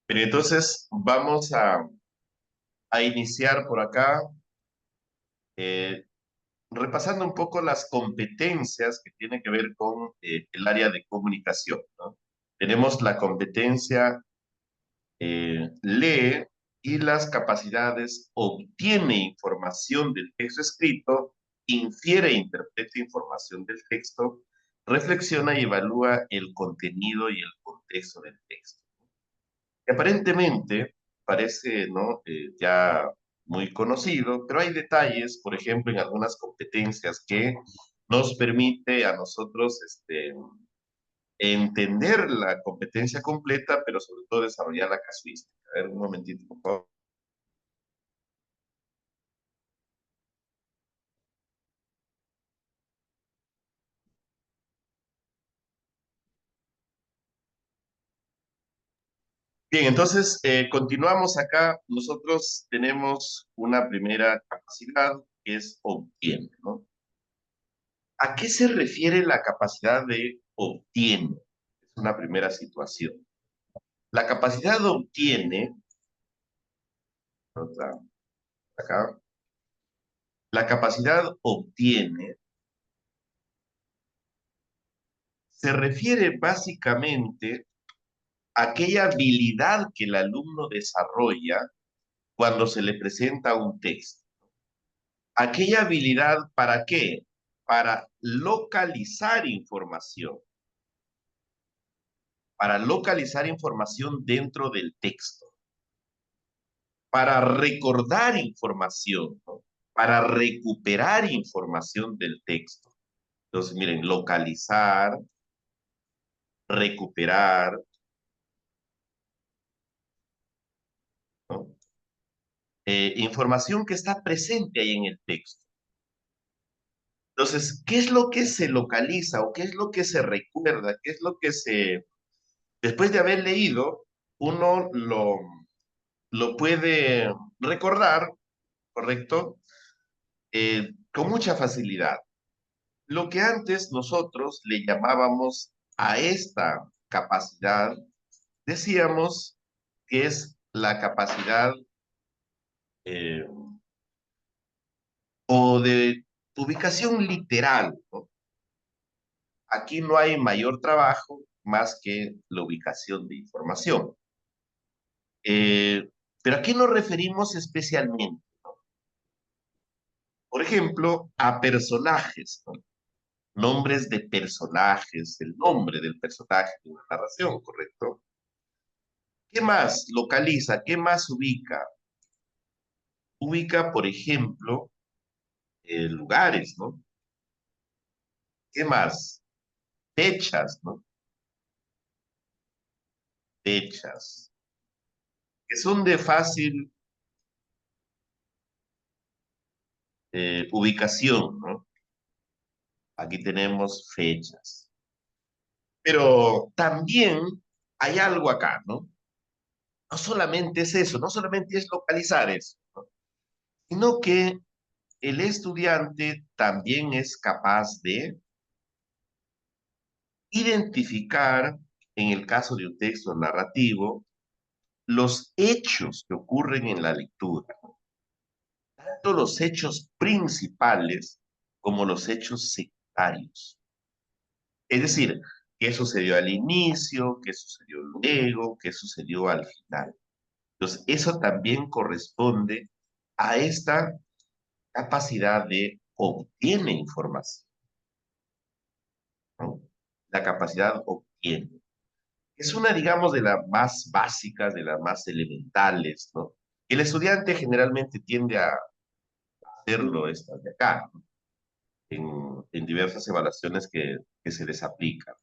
Pero entonces vamos a iniciar por acá, eh, repasando un poco las competencias que tienen que ver con el área de comunicación, ¿no? Tenemos la competencia lee y las capacidades obtiene información del texto escrito, infiere e interpreta información del texto, reflexiona y evalúa el contenido y el contexto del texto. Que aparentemente parece, ¿no? Ya muy conocido, pero hay detalles, por ejemplo, en algunas competencias que nos permite a nosotros entender la competencia completa, pero sobre todo desarrollar la casuística. A ver, un momentito, por favor. Bien, entonces continuamos acá. Nosotros tenemos una primera capacidad que es obtiene, ¿no? ¿A qué se refiere la capacidad de obtiene? Es una primera situación. La capacidad obtiene, otra, acá, la capacidad obtiene se refiere básicamente a aquella habilidad que el alumno desarrolla cuando se le presenta un texto. Aquella habilidad, ¿para qué? Para localizar información, para localizar información dentro del texto, para recordar información, ¿no? Para recuperar información del texto. Entonces, miren, localizar, recuperar, ¿no? Información que está presente ahí en el texto. Entonces, ¿qué es lo que se localiza o qué es lo que se recuerda? ¿Qué es lo que después de haber leído, uno lo puede recordar, ¿correcto? Con mucha facilidad. Lo que antes nosotros le llamábamos a esta capacidad, decíamos que es la capacidad eh, o de ubicación literal, ¿no? Aquí no hay mayor trabajo más que la ubicación de información. Pero ¿a qué nos referimos especialmente? Por ejemplo, a personajes, ¿no? Nombres de personajes, el nombre del personaje de una narración, ¿correcto? ¿Qué más localiza? ¿Qué más ubica? Ubica, por ejemplo, lugares, ¿no? ¿Qué más? Fechas, ¿no? Fechas, que son de fácil ubicación, ¿no? Aquí tenemos fechas. Pero también hay algo acá, ¿no? No solamente es eso, no solamente es localizar eso, ¿no? Sino que el estudiante también es capaz de identificar, en el caso de un texto narrativo, los hechos que ocurren en la lectura, tanto los hechos principales como los hechos secundarios. Es decir, qué sucedió al inicio, qué sucedió luego, qué sucedió al final. Entonces, eso también corresponde a esta capacidad de obtiene información, ¿no? La capacidad obtiene. Es una, digamos, de las más básicas, de las más elementales, ¿no? El estudiante generalmente tiende a hacerlo estas de acá, ¿no? En diversas evaluaciones que se les aplican.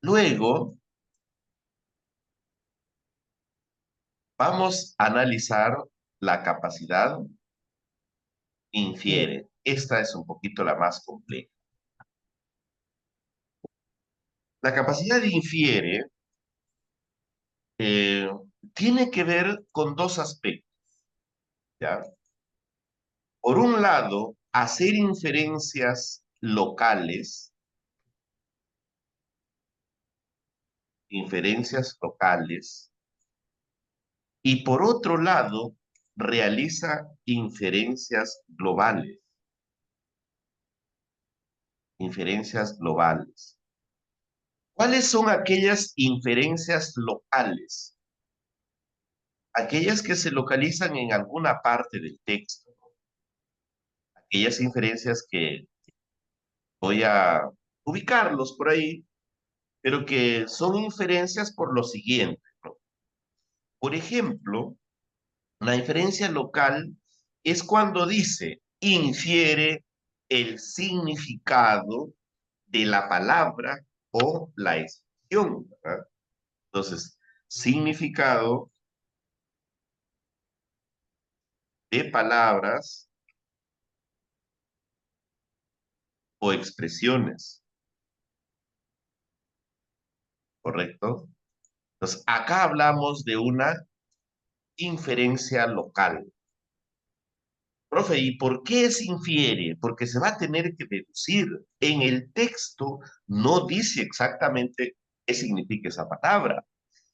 Luego, vamos a analizar la capacidad infiere. Esta es un poquito la más compleja. La capacidad infiere eh, tiene que ver con dos aspectos, ¿ya? Por un lado, hacer inferencias locales, Y por otro lado, realiza inferencias globales. Inferencias globales. ¿Cuáles son aquellas inferencias locales? Aquellas que se localizan en alguna parte del texto. Aquellas inferencias que voy a ubicarlos por ahí, pero que son inferencias por lo siguiente, ¿no? Por ejemplo, la inferencia local es cuando dice, infiere el significado de la palabra o la expresión, ¿verdad? Entonces, significado de palabras o expresiones, ¿correcto? Entonces, acá hablamos de una inferencia local. Profe, ¿y por qué se infiere? Porque se va a tener que deducir. En el texto no dice exactamente qué significa esa palabra,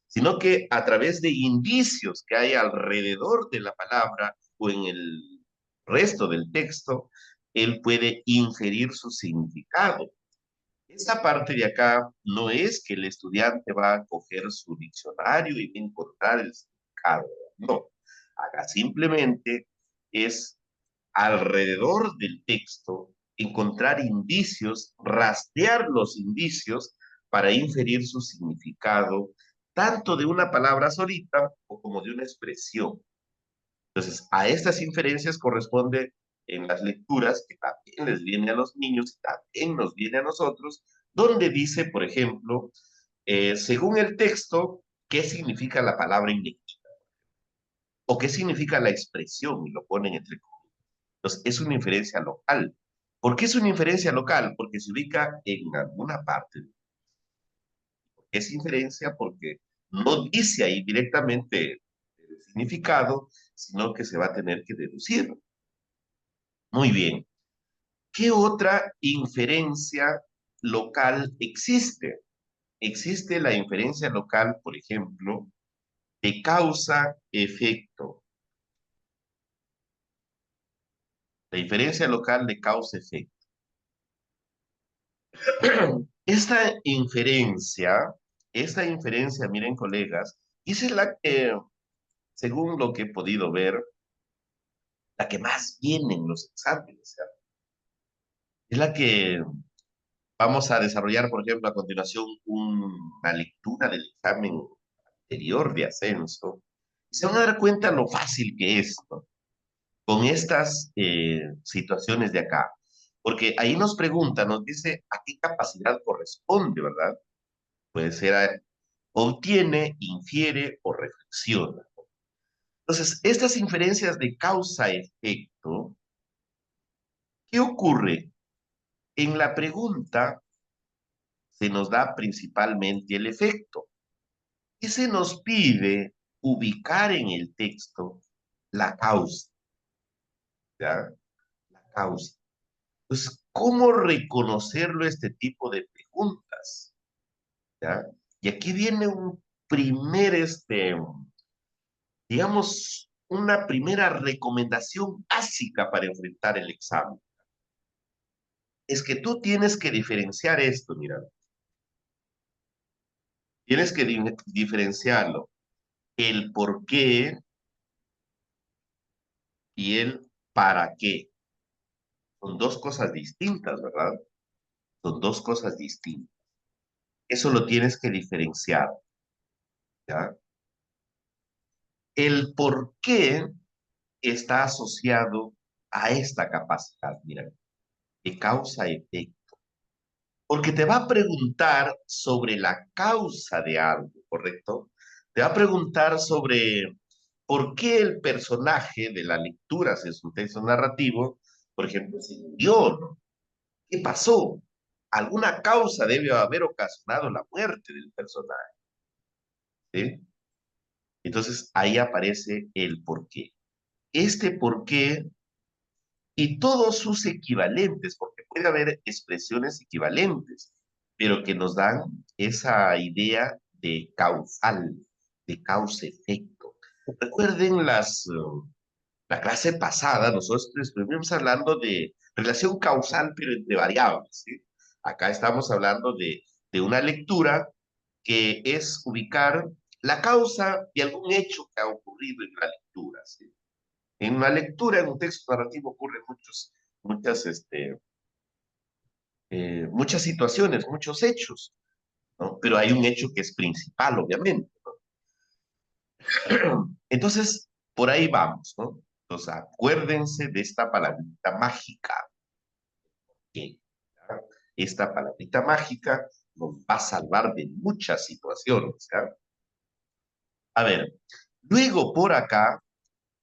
sino que a través de indicios que hay alrededor de la palabra o en el resto del texto, él puede inferir su significado. Esta parte de acá no es que el estudiante va a coger su diccionario y va a encontrar el significado. No, acá simplemente es alrededor del texto encontrar indicios, rastrear los indicios para inferir su significado, tanto de una palabra solita o como de una expresión. Entonces, a estas inferencias corresponde en las lecturas, que también les viene a los niños y también nos viene a nosotros, donde dice, por ejemplo, según el texto, qué significa la palabra inequívoca o qué significa la expresión, y lo ponen entre comillas. Entonces, es una inferencia local. ¿Por qué es una inferencia local? Porque se ubica en alguna parte. Es inferencia porque no dice ahí directamente el significado, sino que se va a tener que deducir. Muy bien. ¿Qué otra inferencia local existe? Existe la inferencia local, por ejemplo, de causa-efecto. La inferencia local de causa-efecto. Esta inferencia, miren colegas, esa es la que, según lo que he podido ver, la que más viene en los exámenes, ¿ya? Es la que vamos a desarrollar, por ejemplo, a continuación una lectura del examen anterior de ascenso. Se van a dar cuenta lo fácil que es, ¿no? Con estas situaciones de acá. Porque ahí nos pregunta, nos dice a qué capacidad corresponde, ¿verdad? Puede ser obtiene, infiere o reflexiona. Entonces, estas inferencias de causa-efecto, ¿qué ocurre? En la pregunta se nos da principalmente el efecto y se nos pide ubicar en el texto la causa, ¿ya? La causa. Entonces, ¿cómo reconocerlo este tipo de preguntas? ¿Ya? Y aquí viene un primer, digamos, una primera recomendación básica para enfrentar el examen. Es que tú tienes que diferenciar esto, mira. Tienes que diferenciarlo. El por qué y el para qué. Son dos cosas distintas, ¿verdad? Son dos cosas distintas. Eso lo tienes que diferenciar, ¿ya? El por qué está asociado a esta capacidad, mira, de causa-efecto. Porque te va a preguntar sobre la causa de algo, ¿correcto? Te va a preguntar sobre por qué el personaje de la lectura, si es un texto narrativo, por ejemplo, se murió, ¿no? ¿Qué pasó? Alguna causa debe haber ocasionado la muerte del personaje, ¿sí? Entonces ahí aparece el porqué. Este porqué y todos sus equivalentes, porque puede haber expresiones equivalentes, pero que nos dan esa idea de causal, de causa-efecto. Recuerden la clase pasada, nosotros estuvimos hablando de relación causal, pero entre variables, ¿sí? Acá estamos hablando de una lectura que es ubicar la causa de algún hecho que ha ocurrido en la lectura, ¿sí? En una lectura, en un texto narrativo ocurren muchas situaciones, muchos hechos, ¿no? Pero hay un hecho que es principal, obviamente, ¿no? Entonces, por ahí vamos, ¿no? Entonces, acuérdense de esta palabrita mágica, que esta palabrita mágica nos va a salvar de muchas situaciones, ¿ya? A ver, luego por acá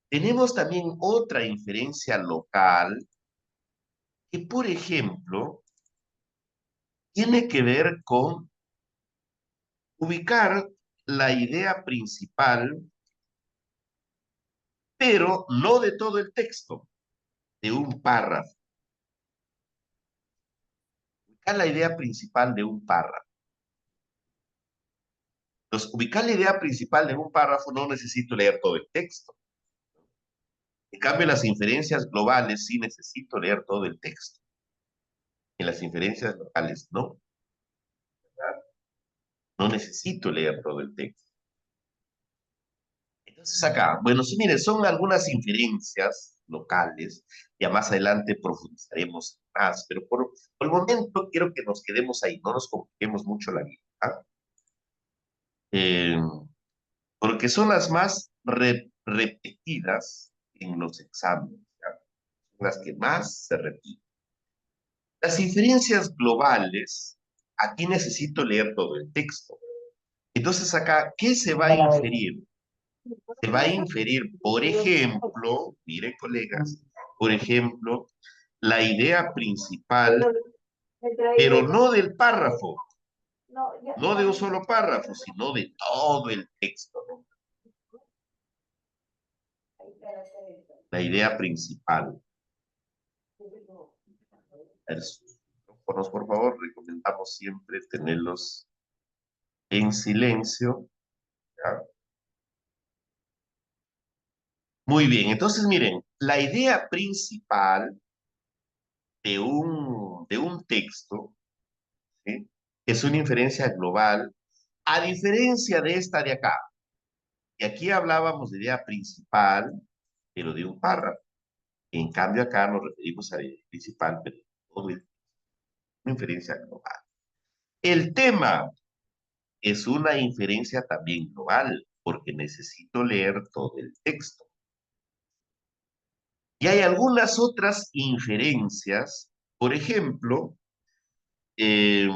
tenemos también otra inferencia local que, por ejemplo, tiene que ver con ubicar la idea principal, pero no de todo el texto, de un párrafo. Ubicar la idea principal de un párrafo. Entonces, ubicar la idea principal de un párrafo no necesito leer todo el texto. En cambio, en las inferencias globales sí necesito leer todo el texto. En las inferencias locales no, ¿verdad? No necesito leer todo el texto. Entonces acá, bueno, sí, miren, son algunas inferencias locales. Ya más adelante profundizaremos más, pero por el momento quiero que nos quedemos ahí, no nos compliquemos mucho la vida, ¿ah? Eh, Porque son las más repetidas en los exámenes, ¿ya? Son las que más se repiten. Las inferencias globales, aquí necesito leer todo el texto. Entonces acá, ¿qué se va a inferir? Se va a inferir, por ejemplo, miren colegas, por ejemplo, la idea principal, pero no del párrafo, no de un solo párrafo, sino de todo el texto, ¿no? La idea principal. A ver, sus micrófonos, por favor, recomendamos siempre tenerlos en silencio, ¿ya? Muy bien, entonces miren, la idea principal de un texto, ¿sí? Es una inferencia global, a diferencia de esta de acá. Y aquí hablábamos de idea principal, pero de un párrafo. En cambio, acá nos referimos a la idea principal, pero de todo una inferencia global. El tema es una inferencia también global, porque necesito leer todo el texto. Y hay algunas otras inferencias, por ejemplo, eh,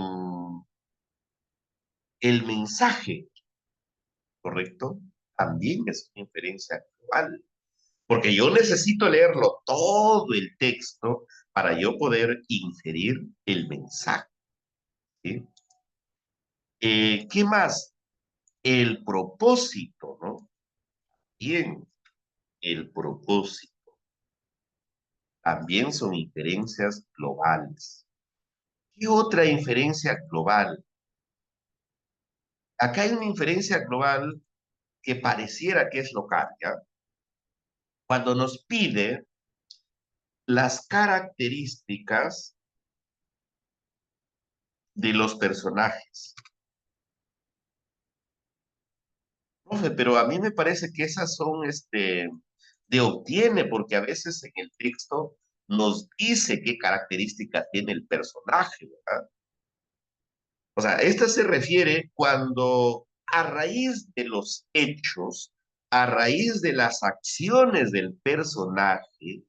el mensaje, ¿correcto? También es una inferencia global, porque yo necesito leerlo todo el texto para yo poder inferir el mensaje, ¿sí? ¿Qué más? El propósito, ¿no? Bien, el propósito. También son inferencias globales. ¿Qué otra inferencia global? Acá hay una inferencia global que pareciera que es local, ¿ya? Cuando nos pide las características de los personajes. Profe, pero a mí me parece que esas son de obtiene, porque a veces en el texto nos dice qué características tiene el personaje, ¿verdad? O sea, esta se refiere cuando a raíz de los hechos, a raíz de las acciones del personaje,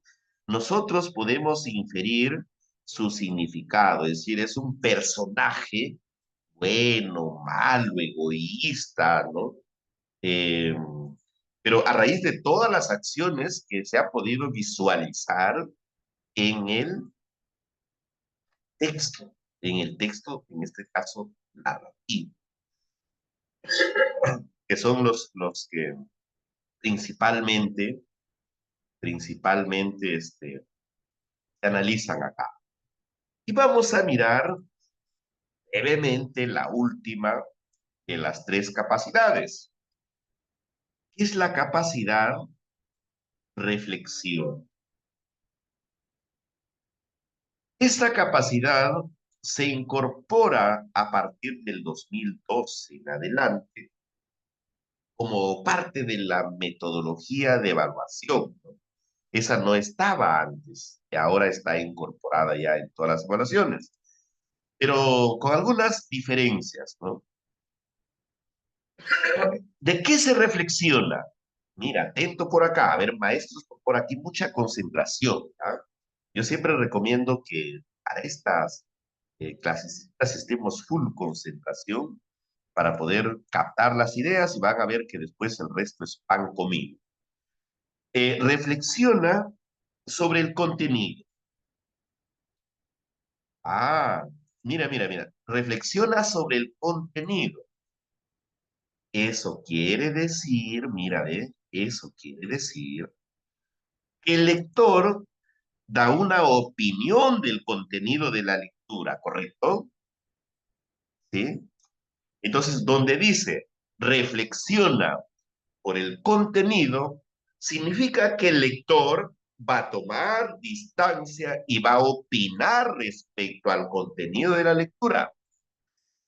nosotros podemos inferir su significado, es decir, es un personaje bueno, malo, egoísta, ¿no? Eh, pero a raíz de todas las acciones que se ha podido visualizar en el texto, en este caso, narrativo, que son los que principalmente se analizan acá. Y vamos a mirar brevemente la última de las tres capacidades, ¿Qué es la capacidad reflexión? Esta capacidad se incorpora a partir del 2012 en adelante como parte de la metodología de evaluación, ¿no? Esa no estaba antes, y ahora está incorporada ya en todas las evaluaciones, pero con algunas diferencias, ¿no? ¿De qué se reflexiona? Mira, atento por acá, a ver, maestros, por aquí mucha concentración, ¿ah? Yo siempre recomiendo que para estas clases estemos full concentración para poder captar las ideas y van a ver que después el resto es pan comido. Reflexiona sobre el contenido. Ah, mira. Reflexiona sobre el contenido. Eso quiere decir, mira, ve, eso quiere decir que el lector da una opinión del contenido de la lectura, ¿correcto? ¿Sí? Entonces, donde dice reflexiona por el contenido, significa que el lector va a tomar distancia y va a opinar respecto al contenido de la lectura,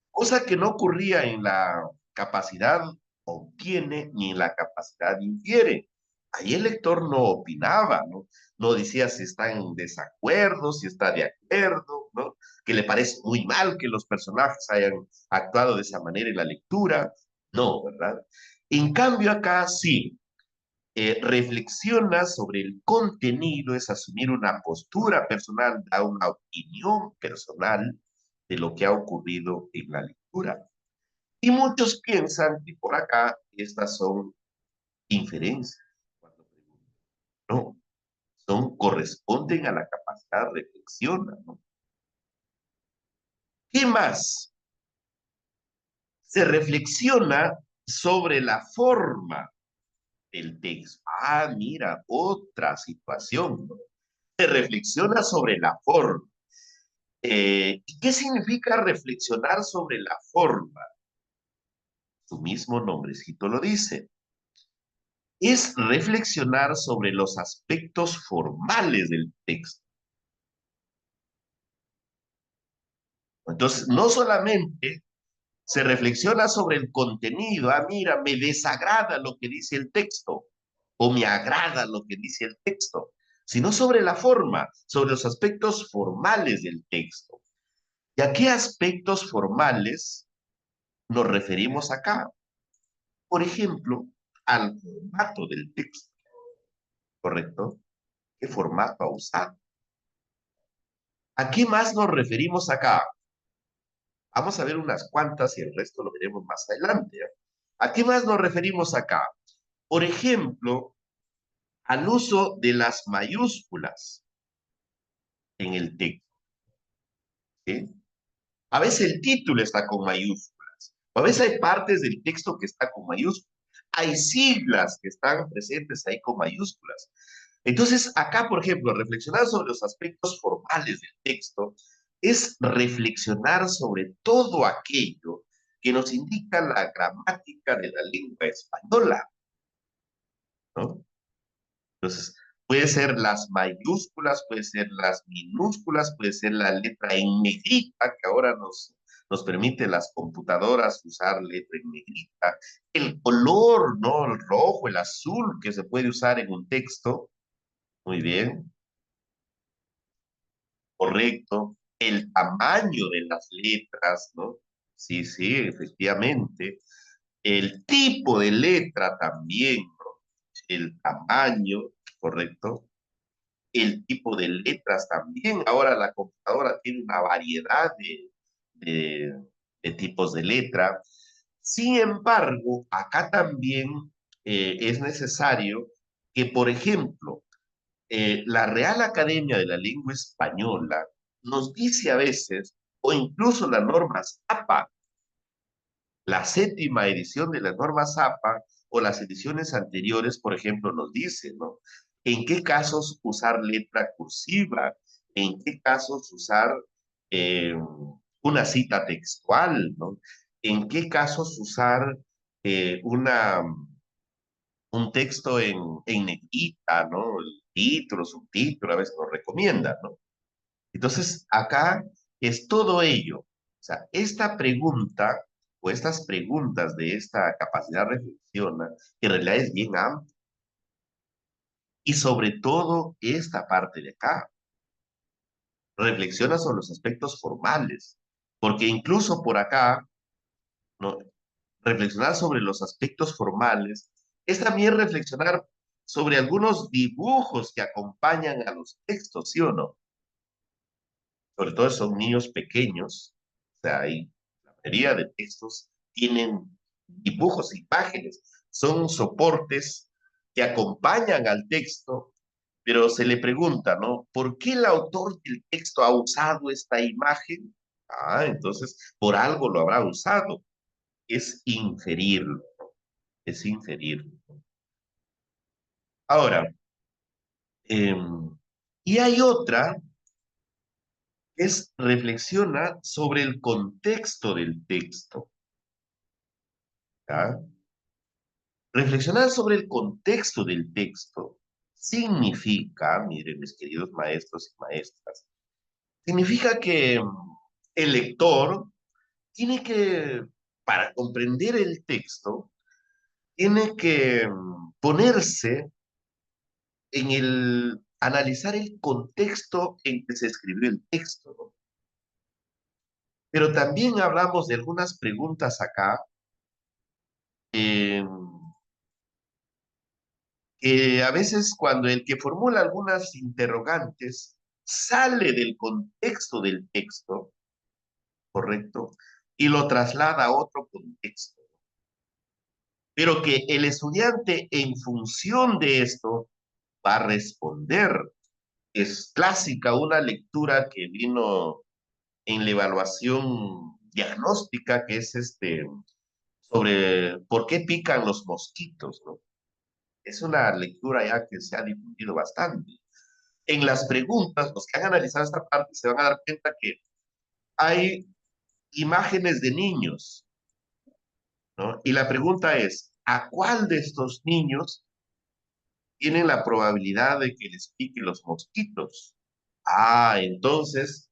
cosa que no ocurría en la capacidad obtiene ni en la capacidad infiere. Ahí el lector no opinaba, ¿no? No decía si está en desacuerdo, si está de acuerdo, ¿no? Que le parece muy mal que los personajes hayan actuado de esa manera en la lectura. No, ¿verdad? En cambio acá sí, reflexiona sobre el contenido, es asumir una postura personal, da una opinión personal de lo que ha ocurrido en la lectura. Y muchos piensan que por acá estas son inferencias. Cuando pregunto, no, corresponden a la capacidad de reflexión, ¿no? ¿Qué más? Se reflexiona sobre la forma del texto. Ah, mira, otra situación, ¿no? Se reflexiona sobre la forma. ¿Y qué significa reflexionar sobre la forma? Su mismo nombrecito lo dice. Es reflexionar sobre los aspectos formales del texto. Entonces, no solamente se reflexiona sobre el contenido, ah, mira, me desagrada lo que dice el texto o me agrada lo que dice el texto, sino sobre la forma, sobre los aspectos formales del texto. ¿Y a qué aspectos formales nos referimos acá? Por ejemplo, al formato del texto, ¿correcto? ¿Qué formato ha usado? ¿A qué más nos referimos acá? Vamos a ver unas cuantas y el resto lo veremos más adelante, ¿eh? ¿A qué más nos referimos acá? Por ejemplo, al uso de las mayúsculas en el texto, ¿sí? A veces el título está con mayúsculas, a veces hay partes del texto que está con mayúsculas, hay siglas que están presentes ahí con mayúsculas. Entonces, acá, por ejemplo, reflexionar sobre los aspectos formales del texto es reflexionar sobre todo aquello que nos indica la gramática de la lengua española, ¿no? Entonces, puede ser las mayúsculas, puede ser las minúsculas, puede ser la letra en negrita, que ahora nos permite las computadoras usar letra en negrita, el color, ¿no? El rojo, el azul que se puede usar en un texto, muy bien, correcto, el tamaño de las letras, ¿no? Sí, sí, efectivamente. El tipo de letra también, ¿no? El tamaño, correcto. El tipo de letras también. Ahora la computadora tiene una variedad de, de tipos de letra. Sin embargo, acá también es necesario que, por ejemplo, la Real Academia de la Lengua Española nos dice a veces, o incluso la norma ZAPA, la séptima edición de la norma ZAPA o las ediciones anteriores, por ejemplo, nos dice, ¿no? En qué casos usar letra cursiva, en qué casos usar eh, una cita textual, ¿no? En qué casos usar una un texto en negrita, ¿no? El título, subtítulo, a veces nos recomienda, ¿no? Entonces, acá es todo ello. O sea, esta pregunta o estas preguntas de esta capacidad reflexiona, que en realidad es bien amplia. Y sobre todo esta parte de acá, reflexiona sobre los aspectos formales, porque incluso por acá, ¿no? Reflexionar sobre los aspectos formales es también reflexionar sobre algunos dibujos que acompañan a los textos, ¿sí o no? Sobre todo son niños pequeños, o sea, hay, la mayoría de textos tienen dibujos, imágenes, son soportes que acompañan al texto, pero se le pregunta, ¿no? ¿Por qué el autor del texto ha usado esta imagen? Ah, entonces, por algo lo habrá usado. Es inferirlo, es inferirlo. Ahora, y hay otra que es reflexiona sobre el contexto del texto. ¿Ya? Reflexionar sobre el contexto del texto significa, miren mis queridos maestros y maestras, significa que el lector tiene que, para comprender el texto, tiene que ponerse en el analizar el contexto en que se escribió el texto, ¿no? Pero también hablamos de algunas preguntas acá eh, que a veces cuando el que formula algunas interrogantes sale del contexto del texto, ¿correcto? Y lo traslada a otro contexto. Pero que el estudiante en función de esto va a responder. Es clásica una lectura que vino en la evaluación diagnóstica, que es sobre por qué pican los mosquitos, ¿no? Es una lectura ya que se ha difundido bastante. En las preguntas, los que han analizado esta parte se van a dar cuenta que hay imágenes de niños, ¿no? Y la pregunta es, ¿a cuál de estos niños tienen la probabilidad de que les piquen los mosquitos? Ah, entonces,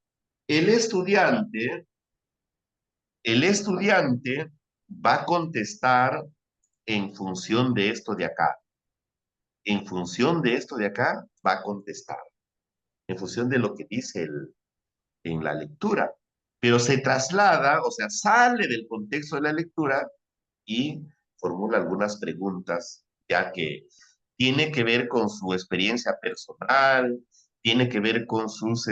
el estudiante, el estudiante va a contestar en función de esto de acá. En función de esto de acá, va a contestar. En función de lo que dice en la lectura. Pero se traslada, o sea, sale del contexto de la lectura y formula algunas preguntas, ya que tiene que ver con su experiencia personal, tiene que ver con sus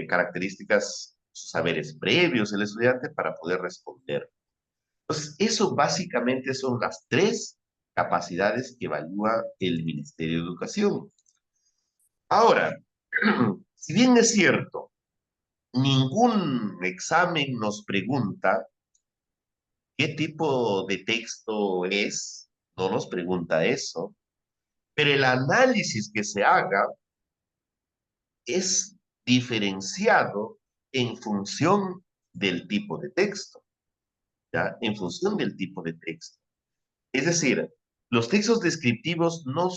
características, sus saberes previos del estudiante para poder responder. Entonces, eso básicamente son las tres capacidades que evalúa el Ministerio de Educación. Ahora, si bien es cierto, ningún examen nos pregunta qué tipo de texto es, no nos pregunta eso, pero el análisis que se haga es diferenciado en función del tipo de texto, ¿ya? En función del tipo de texto. Es decir, los textos descriptivos no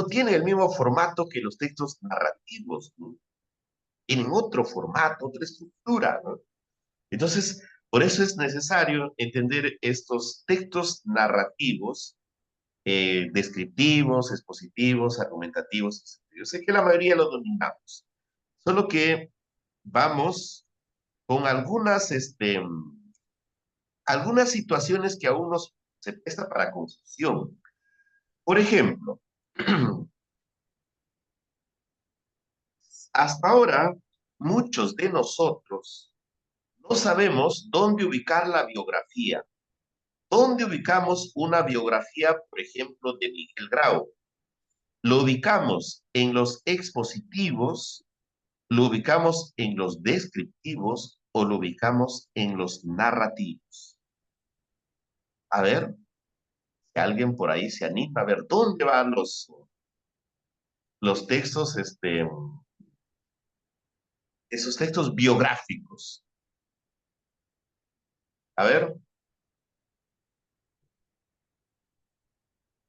tienen el mismo formato que los textos narrativos, ¿no? Tienen otro formato, otra estructura, ¿no? Entonces, por eso es necesario entender estos textos narrativos, descriptivos, expositivos, argumentativos. Yo sé que la mayoría los dominamos, solo que vamos con algunas situaciones que aún nos se presta para confusión. Por ejemplo, hasta ahora, muchos de nosotros no sabemos dónde ubicar la biografía. ¿Dónde ubicamos una biografía, por ejemplo, de Miguel Grau? ¿Lo ubicamos en los expositivos, lo ubicamos en los descriptivos o lo ubicamos en los narrativos? A ver, si alguien por ahí se anima a ver dónde van los textos, esos textos biográficos. A ver,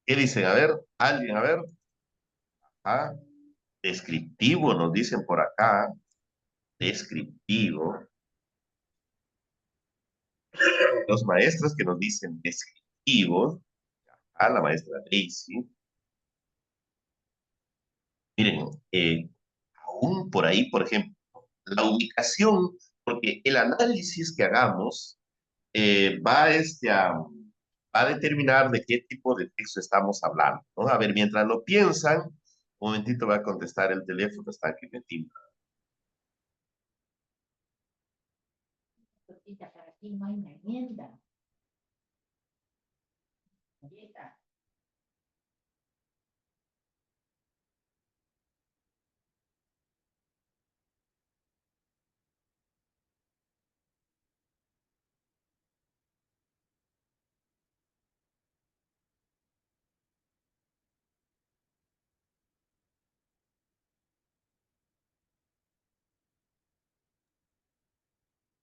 ¿Qué dicen? A ver, alguien, a ver. Ah, descriptivo, nos dicen por acá. Descriptivo. Los maestros que nos dicen descriptivo. A la maestra Daisy. Miren, aún por ahí, por ejemplo, la ubicación, porque el análisis que hagamos va a determinar de qué tipo de texto estamos hablando, ¿no? A ver, mientras lo piensan, un momentito va a contestar el teléfono, está aquí me timbra. Para ti no hay una enmienda.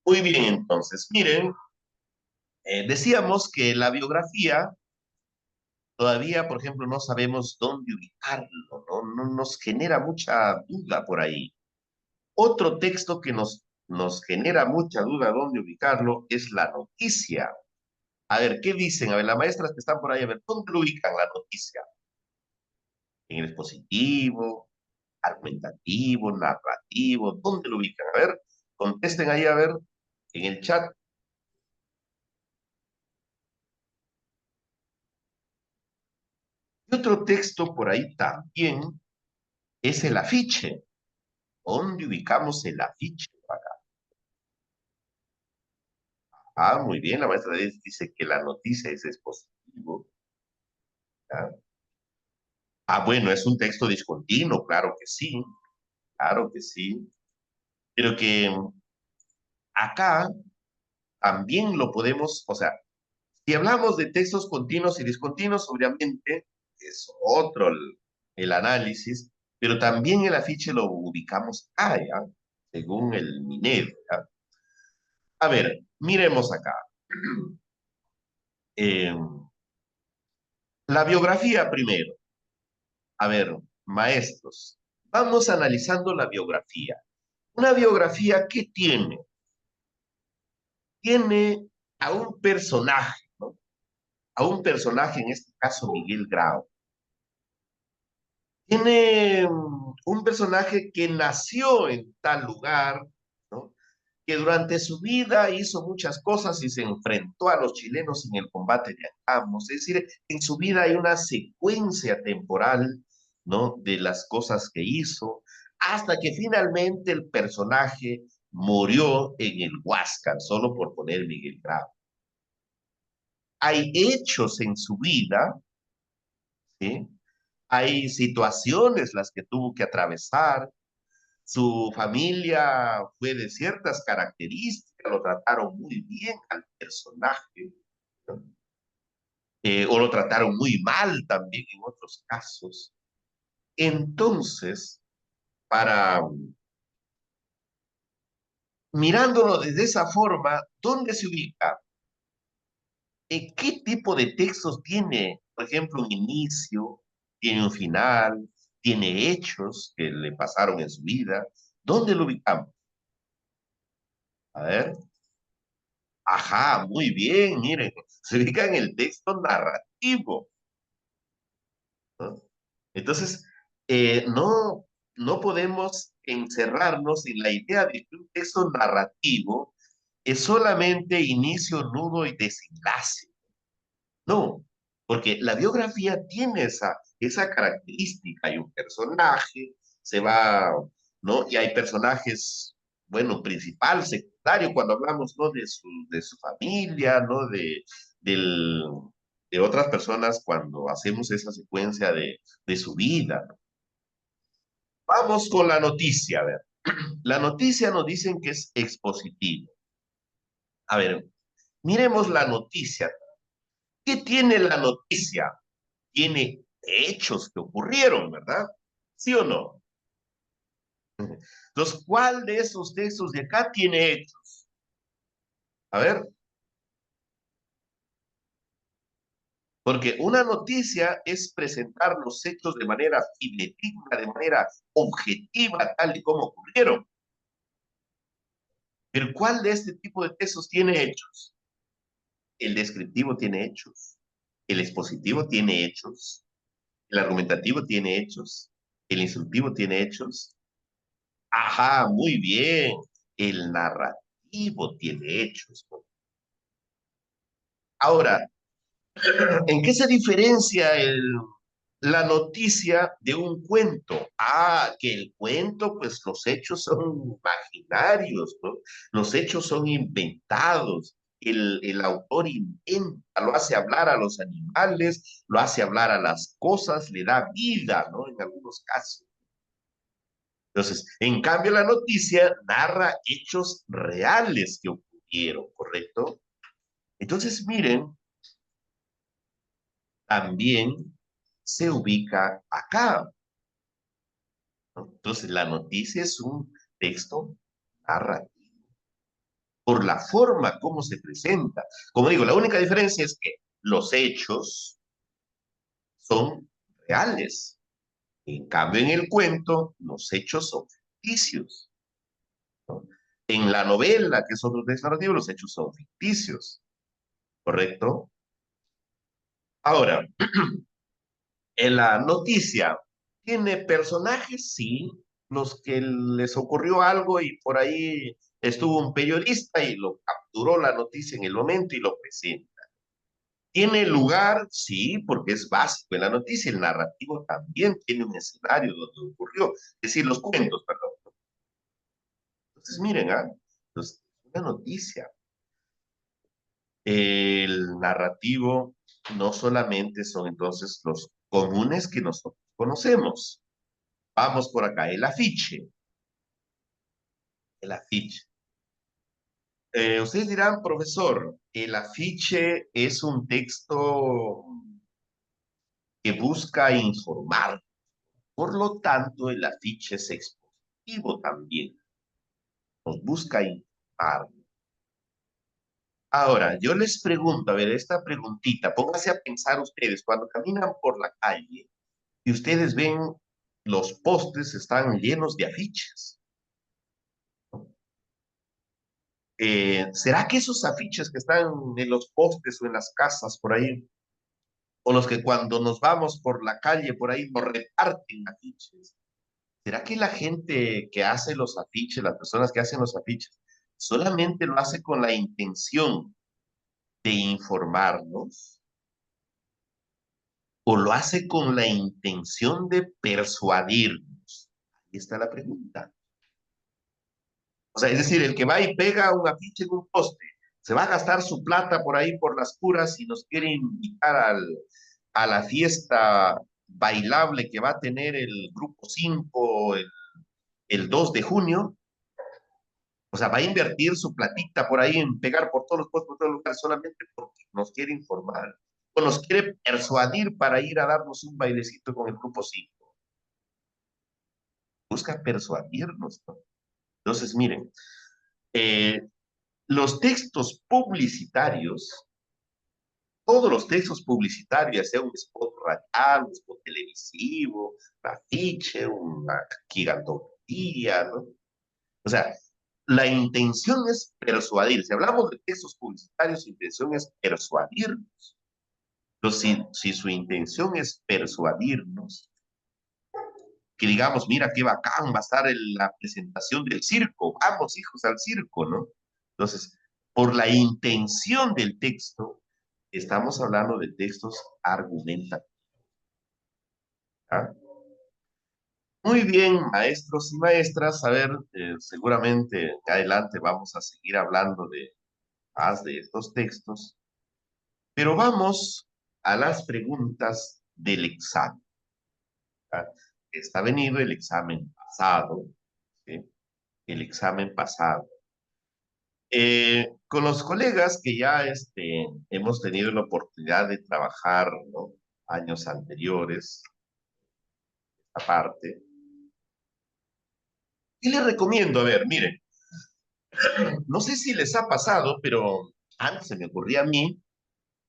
Muy bien, entonces, miren, decíamos que la biografía todavía, por ejemplo, no sabemos dónde ubicarlo, ¿no? No nos genera mucha duda por ahí. Otro texto que nos genera mucha duda dónde ubicarlo es la noticia. A ver, ¿qué dicen? A ver, las maestras que están por ahí, a ver, ¿dónde lo ubican la noticia? ¿En el expositivo, argumentativo, narrativo? ¿Dónde lo ubican? A ver, contesten ahí, a ver, en el chat. Y otro texto por ahí también es el afiche. ¿Dónde ubicamos el afiche? Acá. Ah, muy bien, la maestra dice que la noticia es expositivo. ¿Ya? Ah, bueno, es un texto discontinuo, claro que sí, pero que acá también lo podemos, o sea, si hablamos de textos continuos y discontinuos, obviamente es otro el análisis, pero también el afiche lo ubicamos acá, ¿ya? Según el Minedo, ¿ya? A ver, miremos acá. Eh, la biografía primero. A ver, maestros, vamos analizando la biografía. Una biografía, ¿qué tiene? Tiene a un personaje, ¿no? A un personaje, en este caso Miguel Grau. Tiene un personaje que nació en tal lugar, ¿no? Que durante su vida hizo muchas cosas y se enfrentó a los chilenos en el combate de Angamos. Es decir, en su vida hay una secuencia temporal, ¿no? De las cosas que hizo, hasta que finalmente el personaje murió en el Huáscar, solo por poner Miguel Grau. Hay hechos en su vida, ¿sí? Hay situaciones las que tuvo que atravesar. Su familia fue de ciertas características, lo trataron muy bien al personaje, ¿no? O lo trataron muy mal también en otros casos. Entonces, para mirándolo desde esa forma, ¿dónde se ubica? ¿Qué tipo de textos tiene? Por ejemplo, un inicio, tiene un final, tiene hechos que le pasaron en su vida. ¿Dónde lo ubicamos? A ver. Ajá, muy bien, miren, se ubica en el texto narrativo, ¿no? Entonces, no podemos encerrarnos en la idea de que un texto narrativo es solamente inicio, nudo y desenlace. No, porque la biografía tiene esa característica. Hay un personaje, se va, ¿no? Y hay personajes, bueno, principal, secundario, cuando hablamos, ¿no? De su familia, ¿no? Del, de otras personas cuando hacemos esa secuencia de su vida. Vamos con la noticia, a ver. La noticia nos dicen que es expositivo. A ver, miremos la noticia. ¿Qué tiene la noticia? Tiene hechos que ocurrieron, ¿verdad? ¿Sí o no? Entonces, ¿cuál de esos textos de acá tiene hechos? A ver, Porque una noticia es presentar los hechos de manera fidedigna, de manera objetiva, tal y como ocurrieron. Pero ¿cuál de este tipo de textos tiene hechos? El descriptivo tiene hechos, el expositivo tiene hechos, el argumentativo tiene hechos, el instructivo tiene hechos. Ajá, muy bien. El narrativo tiene hechos. Ahora, ¿en qué se diferencia la noticia de un cuento? Ah, que el cuento, pues los hechos son imaginarios, ¿no? Los hechos son inventados. El autor inventa, lo hace hablar a los animales, lo hace hablar a las cosas, le da vida, ¿no? En algunos casos. Entonces, en cambio, la noticia narra hechos reales que ocurrieron, ¿correcto? Entonces, miren, también se ubica acá, ¿no? Entonces, la noticia es un texto narrativo por la forma como se presenta. Como digo, la única diferencia es que los hechos son reales. En cambio, en el cuento, los hechos son ficticios, ¿no? En la novela, que es otro texto narrativo, los hechos son ficticios, ¿correcto? Ahora, en la noticia, ¿tiene personajes? Sí, los que les ocurrió algo y por ahí estuvo un periodista y lo capturó la noticia en el momento y lo presenta. ¿Tiene lugar? Sí, porque es básico en la noticia. El narrativo también tiene un escenario donde ocurrió, es decir, los cuentos, perdón. Entonces, miren, ¿ah? Entonces, una noticia. El narrativo no solamente son entonces los comunes que nosotros conocemos. Vamos por acá, el afiche. El afiche. Ustedes dirán, profesor, el afiche es un texto que busca informar. Por lo tanto, el afiche es expositivo también. Nos busca informar. Ahora, yo les pregunto, a ver, esta preguntita, pónganse a pensar ustedes, cuando caminan por la calle y ustedes ven los postes están llenos de afiches. ¿Será que esos afiches que están en los postes o en las casas por ahí, o los que cuando nos vamos por la calle por ahí nos reparten afiches? ¿Será que la gente que hace los afiches, las personas que hacen los afiches, solamente lo hace con la intención de informarnos o lo hace con la intención de persuadirnos? Ahí está la pregunta. O sea, es decir, el que va y pega un afiche en un poste, se va a gastar su plata por ahí por las puras y nos quiere invitar a la fiesta bailable que va a tener el Grupo 5 el 2 de junio. O sea, va a invertir su platita por ahí en pegar por todos los postes, por todos los lugares, solamente porque nos quiere informar o nos quiere persuadir para ir a darnos un bailecito con el Grupo 5. Busca persuadirnos, ¿no? Entonces, miren, eh, los textos publicitarios, todos los textos publicitarios, sea un spot radial, un spot televisivo, un afiche, una gigantografía, ¿no? O sea, la intención es persuadir. Si hablamos de textos publicitarios, su intención es persuadirnos. Entonces, si su intención es persuadirnos, que digamos, mira qué bacán va a estar la presentación del circo, vamos hijos al circo, ¿no? Entonces, por la intención del texto, estamos hablando de textos argumentativos. ¿Ah? Muy bien, maestros y maestras, a ver, seguramente adelante vamos a seguir hablando de más de estos textos, pero vamos a las preguntas del examen. ¿Ah? Está venido el examen pasado, ¿sí? El examen pasado. Con los colegas que ya hemos tenido la oportunidad de trabajar, ¿no? Años anteriores, aparte, ¿qué les recomiendo? A ver, miren, no sé si les ha pasado, pero antes se me ocurría a mí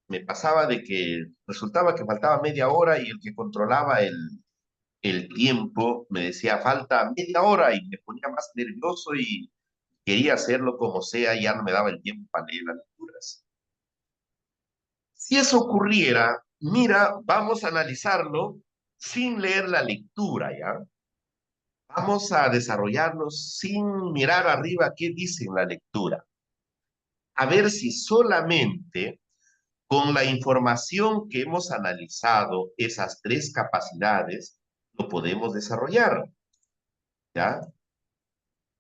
me pasaba de que resultaba que faltaba media hora y el que controlaba el tiempo me decía falta media hora y me ponía más nervioso y quería hacerlo como sea y ya no me daba el tiempo para leer las lecturas. Si eso ocurriera, mira, vamos a analizarlo sin leer la lectura, ¿ya? Vamos a desarrollarlo sin mirar arriba qué dice en la lectura. A ver si solamente con la información que hemos analizado, esas tres capacidades, lo podemos desarrollar, ¿ya?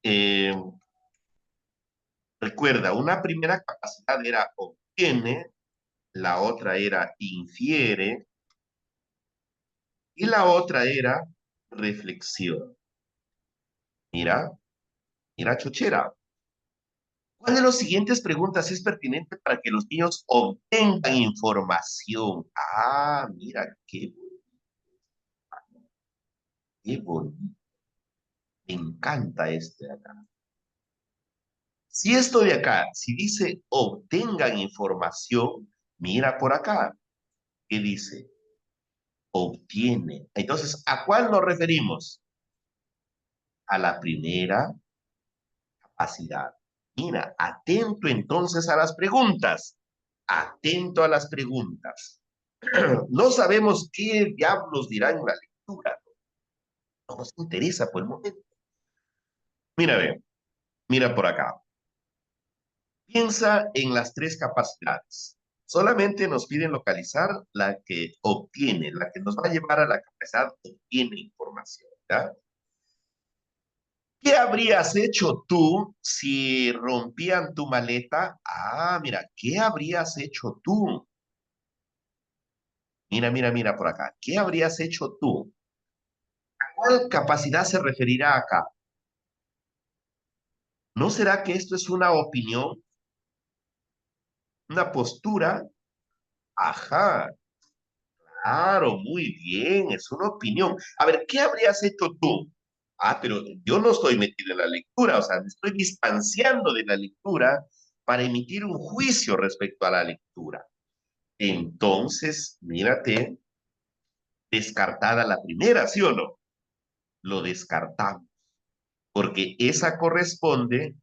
Eh, Recuerda, una primera capacidad era obtiene, la otra era infiere y la otra era reflexión. Mira, mira, chochera. ¿Cuál de las siguientes preguntas es pertinente para que los niños obtengan información? Ah, mira, qué bonito. Me encanta este de acá. Si esto de acá, si dice obtengan información, mira por acá. ¿Qué dice? Obtiene. Entonces, ¿a cuál nos referimos? A la primera capacidad. Mira, atento entonces a las preguntas. Atento a las preguntas. No sabemos qué diablos dirán en la lectura. No nos interesa por el momento. Mira, ve, mira por acá. Piensa en las tres capacidades. Solamente nos piden localizar la que obtiene, la que nos va a llevar a la capacidad obtiene información, ¿ya? ¿Qué habrías hecho tú si rompían tu maleta? Ah, mira, ¿qué habrías hecho tú? Mira, mira, mira por acá. ¿Qué habrías hecho tú? ¿A cuál capacidad se referirá acá? ¿No será que esto es una opinión, una postura? Ajá, claro, muy bien, es una opinión. A ver, ¿qué habrías hecho tú? Ah, pero yo no estoy metido en la lectura, o sea, me estoy distanciando de la lectura para emitir un juicio respecto a la lectura. Entonces, mírate, descartada la primera, ¿sí o no? Lo descartamos, porque esa corresponde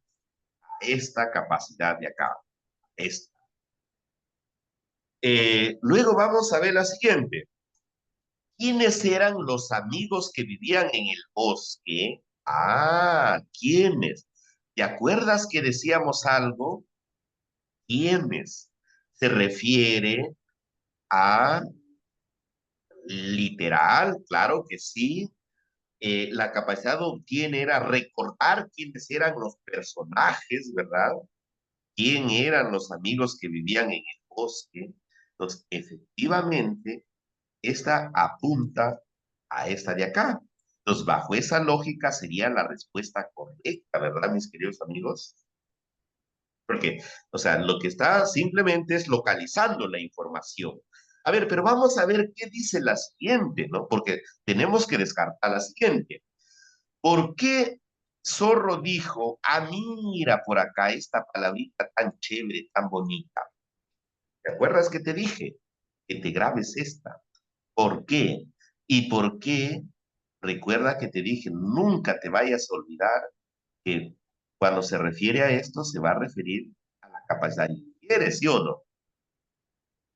a esta capacidad de acá, esta. Luego vamos a ver la siguiente. ¿Quiénes eran los amigos que vivían en el bosque? Ah, ¿quiénes? ¿Te acuerdas que decíamos algo? ¿Quiénes? Se refiere a literal, claro que sí. La capacidad de obtiene era recordar quiénes eran los personajes, ¿verdad? ¿Quién eran los amigos que vivían en el bosque? Entonces, efectivamente, esta apunta a esta de acá. Entonces, bajo esa lógica sería la respuesta correcta, ¿verdad, mis queridos amigos? Porque, o sea, lo que está simplemente es localizando la información. A ver, pero vamos a ver qué dice la siguiente, ¿no? Porque tenemos que descartar la siguiente. ¿Por qué Zorro dijo, ah, mira por acá esta palabrita tan chévere, tan bonita? ¿Te acuerdas que te dije? Que te grabes esta. ¿Por qué? ¿Y por qué? Recuerda que te dije, nunca te vayas a olvidar que cuando se refiere a esto, se va a referir a la capacidad de inquiere, ¿sí o no?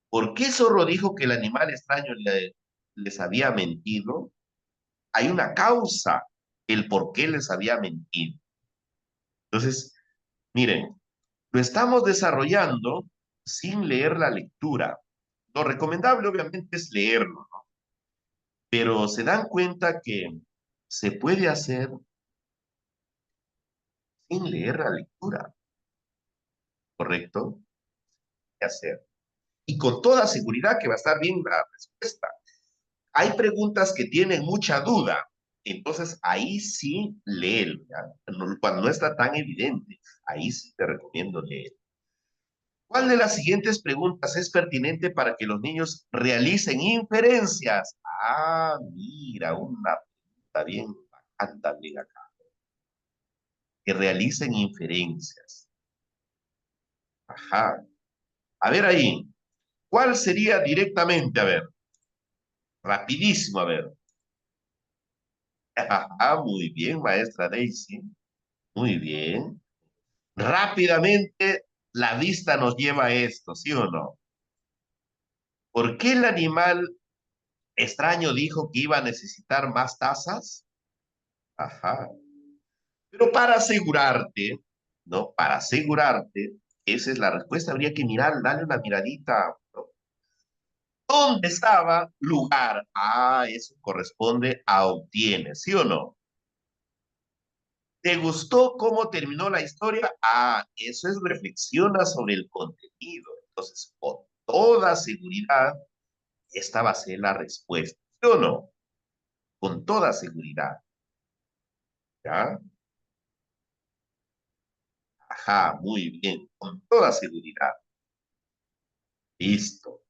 ¿Por qué Zorro dijo que el animal extraño les había mentido? Hay una causa, el por qué les había mentido. Entonces, miren, lo estamos desarrollando sin leer la lectura. Lo recomendable, obviamente, es leerlo, ¿no? Pero se dan cuenta que se puede hacer sin leer la lectura, ¿correcto? ¿Qué hacer? Y con toda seguridad que va a estar bien la respuesta. Hay preguntas que tienen mucha duda, entonces ahí sí léelo, ¿ya? Cuando no está tan evidente, ahí sí te recomiendo leer. ¿Cuál de las siguientes preguntas es pertinente para que los niños realicen inferencias? Ah, mira, una pregunta bien bacán también acá. Que realicen inferencias. Ajá. A ver ahí. ¿Cuál sería directamente? A ver, rapidísimo, a ver. Ah, muy bien, maestra Daisy. Muy bien. Rápidamente, la vista nos lleva a esto, ¿sí o no? ¿Por qué el animal extraño dijo que iba a necesitar más tazas? Ajá. Pero para asegurarte, ¿no? Para asegurarte, esa es la respuesta, habría que mirar, darle una miradita, ¿no? ¿Dónde estaba? Lugar. Ah, eso corresponde a obtiene, ¿sí o no? ¿Te gustó cómo terminó la historia? Ah, eso es reflexiona sobre el contenido. Entonces, con toda seguridad, esta va a ser la respuesta, ¿sí o no? Con toda seguridad, ¿ya? Ajá, muy bien, con toda seguridad. Listo.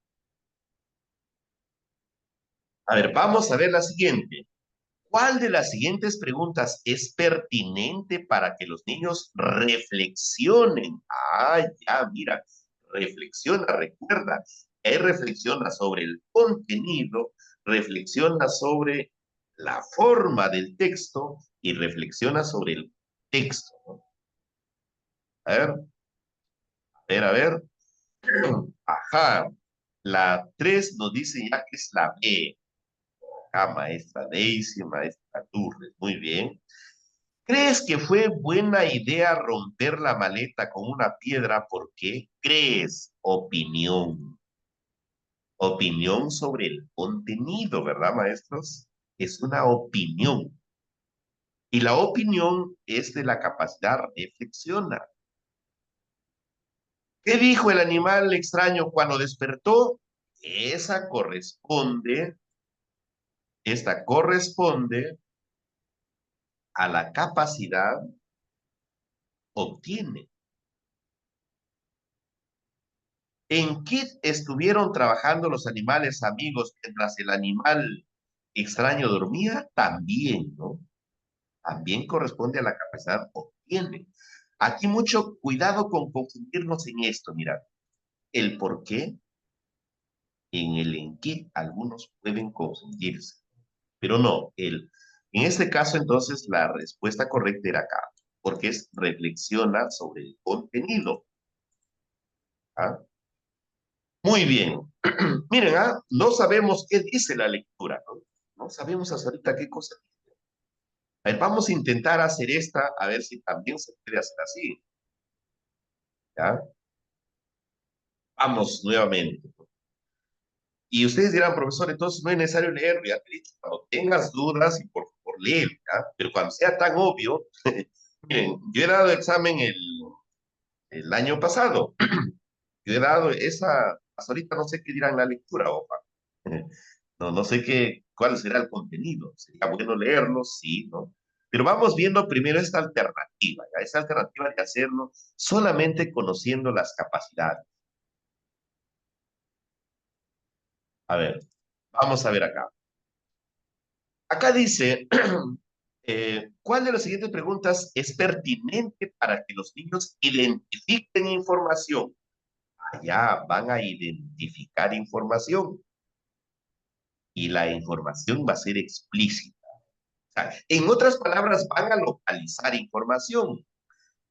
A ver, vamos a ver la siguiente. ¿Cuál de las siguientes preguntas es pertinente para que los niños reflexionen? Ah, ya, mira, reflexiona, recuerda, reflexiona sobre el contenido, reflexiona sobre la forma del texto y reflexiona sobre el texto, ¿no? A ver, a ver, a ver. Ajá, la 3 nos dice ya que es la B. Ah, maestra Daisy, maestra Turres, muy bien. ¿Crees que fue buena idea romper la maleta con una piedra? ¿Por qué? ¿Crees? Opinión. Opinión sobre el contenido, ¿verdad, maestros? Es una opinión. Y la opinión es de la capacidad reflexiona. ¿Qué dijo el animal extraño cuando despertó? Esa corresponde, esta corresponde a la capacidad obtiene. ¿En qué estuvieron trabajando los animales amigos mientras el animal extraño dormía? También, ¿no? También corresponde a la capacidad obtiene. Aquí mucho cuidado con confundirnos en esto, mira, el por qué en el en qué algunos pueden confundirse, pero no, en este caso entonces la respuesta correcta era acá, porque es reflexiona sobre el contenido. ¿Ah? Muy bien. Miren, no sabemos qué dice la lectura, ¿no? No sabemos hasta ahorita qué cosa dice. A ver, vamos a intentar hacer esta, a ver si también se puede hacer así, ¿ya? Vamos nuevamente. Y ustedes dirán, profesor, entonces no es necesario leer, ya te he dicho, cuando tengas dudas y por favor lee, ¿ya? Pero cuando sea tan obvio, miren, yo he dado examen el año pasado, yo he dado esa, hasta ahorita no sé qué dirán la lectura, opa. No, no sé cuál será el contenido. Sería bueno leerlo, sí, ¿no? Pero vamos viendo primero esta alternativa, ¿ya? Esta alternativa de hacerlo solamente conociendo las capacidades. A ver, vamos a ver acá. Acá dice, ¿cuál de las siguientes preguntas es pertinente para que los niños identifiquen información? Allá van a identificar información y la información va a ser explícita. Sea, en otras palabras, van a localizar información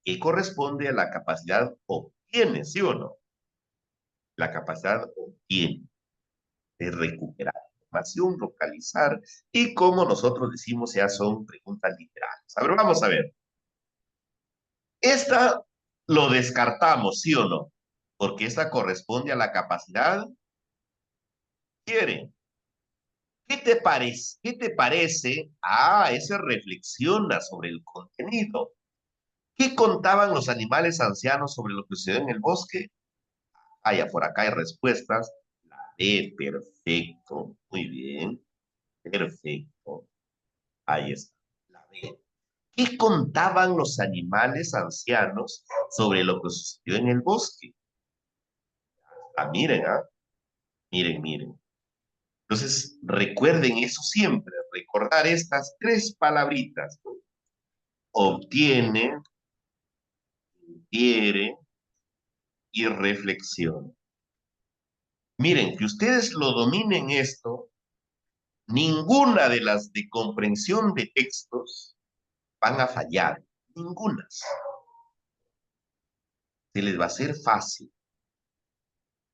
que corresponde a la capacidad obtiene, ¿sí o no? La capacidad obtiene de recuperar información, localizar, y como nosotros decimos, ya son preguntas literales. A ver, vamos a ver. Esta lo descartamos, ¿sí o no? Porque esta corresponde a la capacidad quiere. ¿Qué te parece? Ah, ese reflexiona sobre el contenido. ¿Qué contaban los animales ancianos sobre lo que sucedió en el bosque? Ah, por acá hay respuestas. La D, perfecto. Muy bien. Perfecto. Ahí está. La D. ¿Qué contaban los animales ancianos sobre lo que sucedió en el bosque? Ah, miren, miren, miren. Entonces, recuerden eso siempre, recordar estas tres palabritas, ¿no? Obtiene, infiere y reflexiona. Miren, que ustedes lo dominen esto, ninguna de las de comprensión de textos van a fallar, ninguna. Se les va a hacer fácil.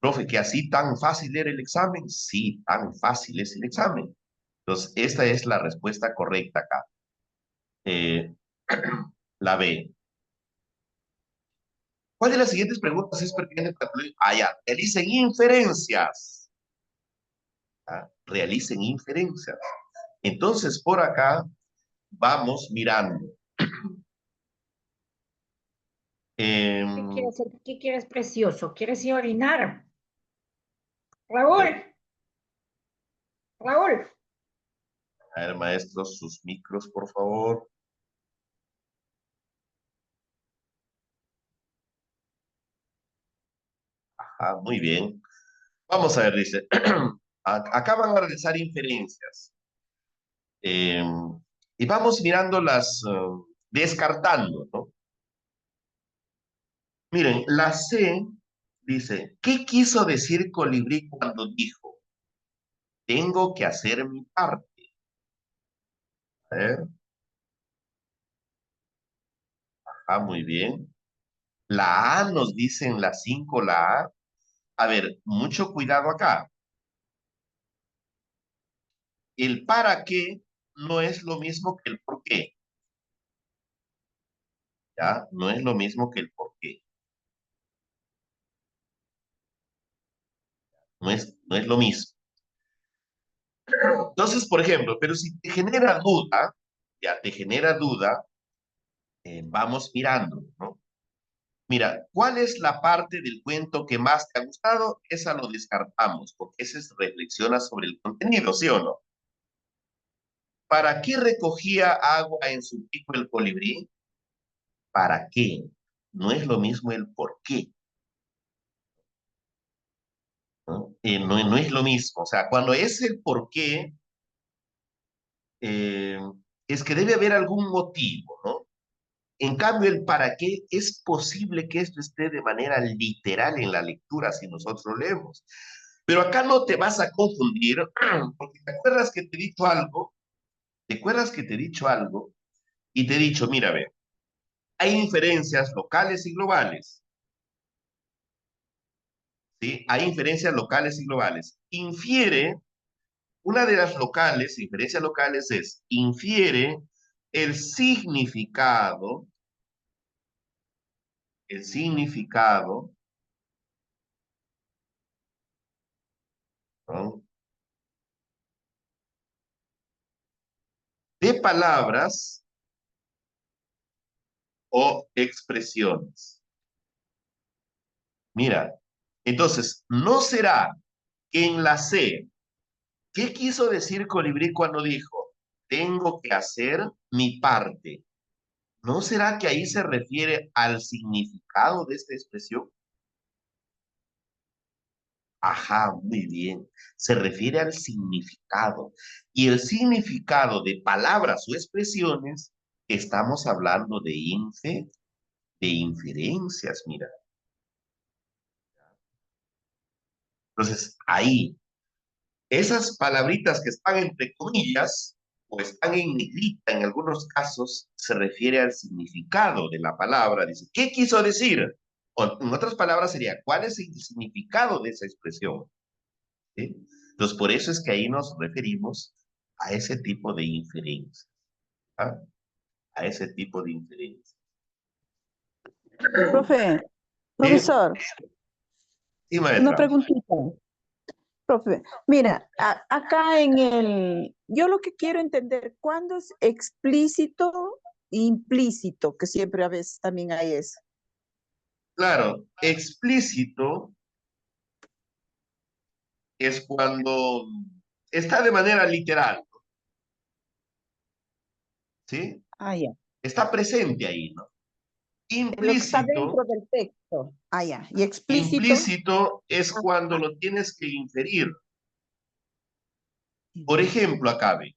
Profe, que así tan fácil era el examen. Sí, tan fácil es el examen. Entonces, esta es la respuesta correcta acá. Eh, la B. ¿Cuál de las siguientes preguntas es pertinente para el... Ah, ya, realicen inferencias. Ah, realicen inferencias. Entonces, por acá vamos mirando. ¿Qué Em, quieres, qué quieres, precioso? ¿Quieres ir a orinar? Raúl, Raúl. a ver, maestros, sus micros, por favor. Ah, muy bien. Vamos a ver, dice. Acá van a realizar inferencias. Eh, y vamos mirando las, descartando, ¿no? Miren, la C dice, ¿qué quiso decir Colibrí cuando dijo, tengo que hacer mi parte? A ver, muy bien. La A nos dice en la 5 la A. A ver, mucho cuidado acá. El para qué no es lo mismo que el por qué, ¿ya? No es lo mismo que el por qué. No es lo mismo. Entonces, por ejemplo, pero si te genera duda, ya te genera duda, vamos mirando, ¿no? Mira, ¿cuál es la parte del cuento que más te ha gustado? Esa lo descartamos, porque esa es reflexiona sobre el contenido, ¿sí o no? ¿Para qué recogía agua en su pico el colibrí? ¿Para qué? No es lo mismo el por qué, ¿no? No es lo mismo. O sea, cuando es el por qué, eh, es que debe haber algún motivo, ¿no? En cambio, el para qué es posible que esto esté de manera literal en la lectura si nosotros leemos. Pero acá no te vas a confundir, porque te acuerdas que te he dicho algo, te acuerdas que te he dicho algo, y te he dicho, mira, ve, hay inferencias locales y globales, ¿sí? Hay inferencias locales y globales. Infiere, una de las locales, inferencias locales es, infiere el significado, ¿no? De palabras o expresiones. Mira, entonces, ¿no será que en la C, qué quiso decir Colibrí cuando dijo, tengo que hacer mi parte? ¿No será que ahí se refiere al significado de esta expresión? Ajá, muy bien. Se refiere al significado. Y el significado de palabras o expresiones, estamos hablando de inferencias, mira. Entonces, ahí, esas palabritas que están entre comillas o están en negrita en algunos casos, se refiere al significado de la palabra. Dice, ¿qué quiso decir? O, en otras palabras sería, ¿cuál es el significado de esa expresión? ¿Sí? Entonces, por eso es que ahí nos referimos a ese tipo de inferencia. ¿Ah? A ese tipo de inferencia. Profe, Sí, profesor, sí, una maestra. preguntita. Profe, mira, acá yo lo que quiero entender, ¿cuándo es explícito e implícito? Que siempre a veces también hay eso. Claro, explícito es cuando está de manera literal, ¿sí? Ah, ya. Está presente ahí, ¿no? Lo que está dentro Implícito, del texto. Ah, ya. Y explícito. implícito es Ah, cuando ah, lo tienes que inferir. Por ya. ejemplo, acabe,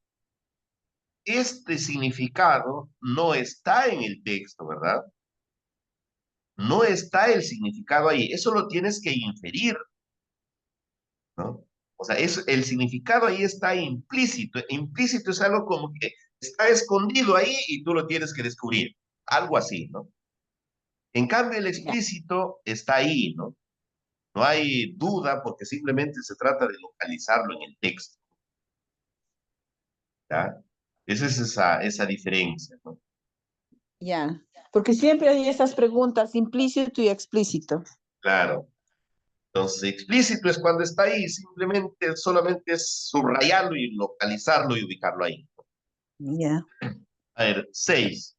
este significado no está en el texto, ¿verdad? No está el significado ahí, eso lo tienes que inferir. ¿no? O sea, el significado ahí está implícito. Implícito es algo como que está escondido ahí y tú lo tienes que descubrir. Algo así, ¿no? En cambio, el Ya. explícito está ahí, ¿no? No hay duda porque simplemente se trata de localizarlo en el texto, ¿ya? Esa es esa diferencia, ¿no? Ya, porque siempre hay esas preguntas, implícito y explícito. Claro. Entonces, explícito es cuando está ahí, simplemente, solamente es subrayarlo y localizarlo y ubicarlo ahí. Ya, A ver, 6.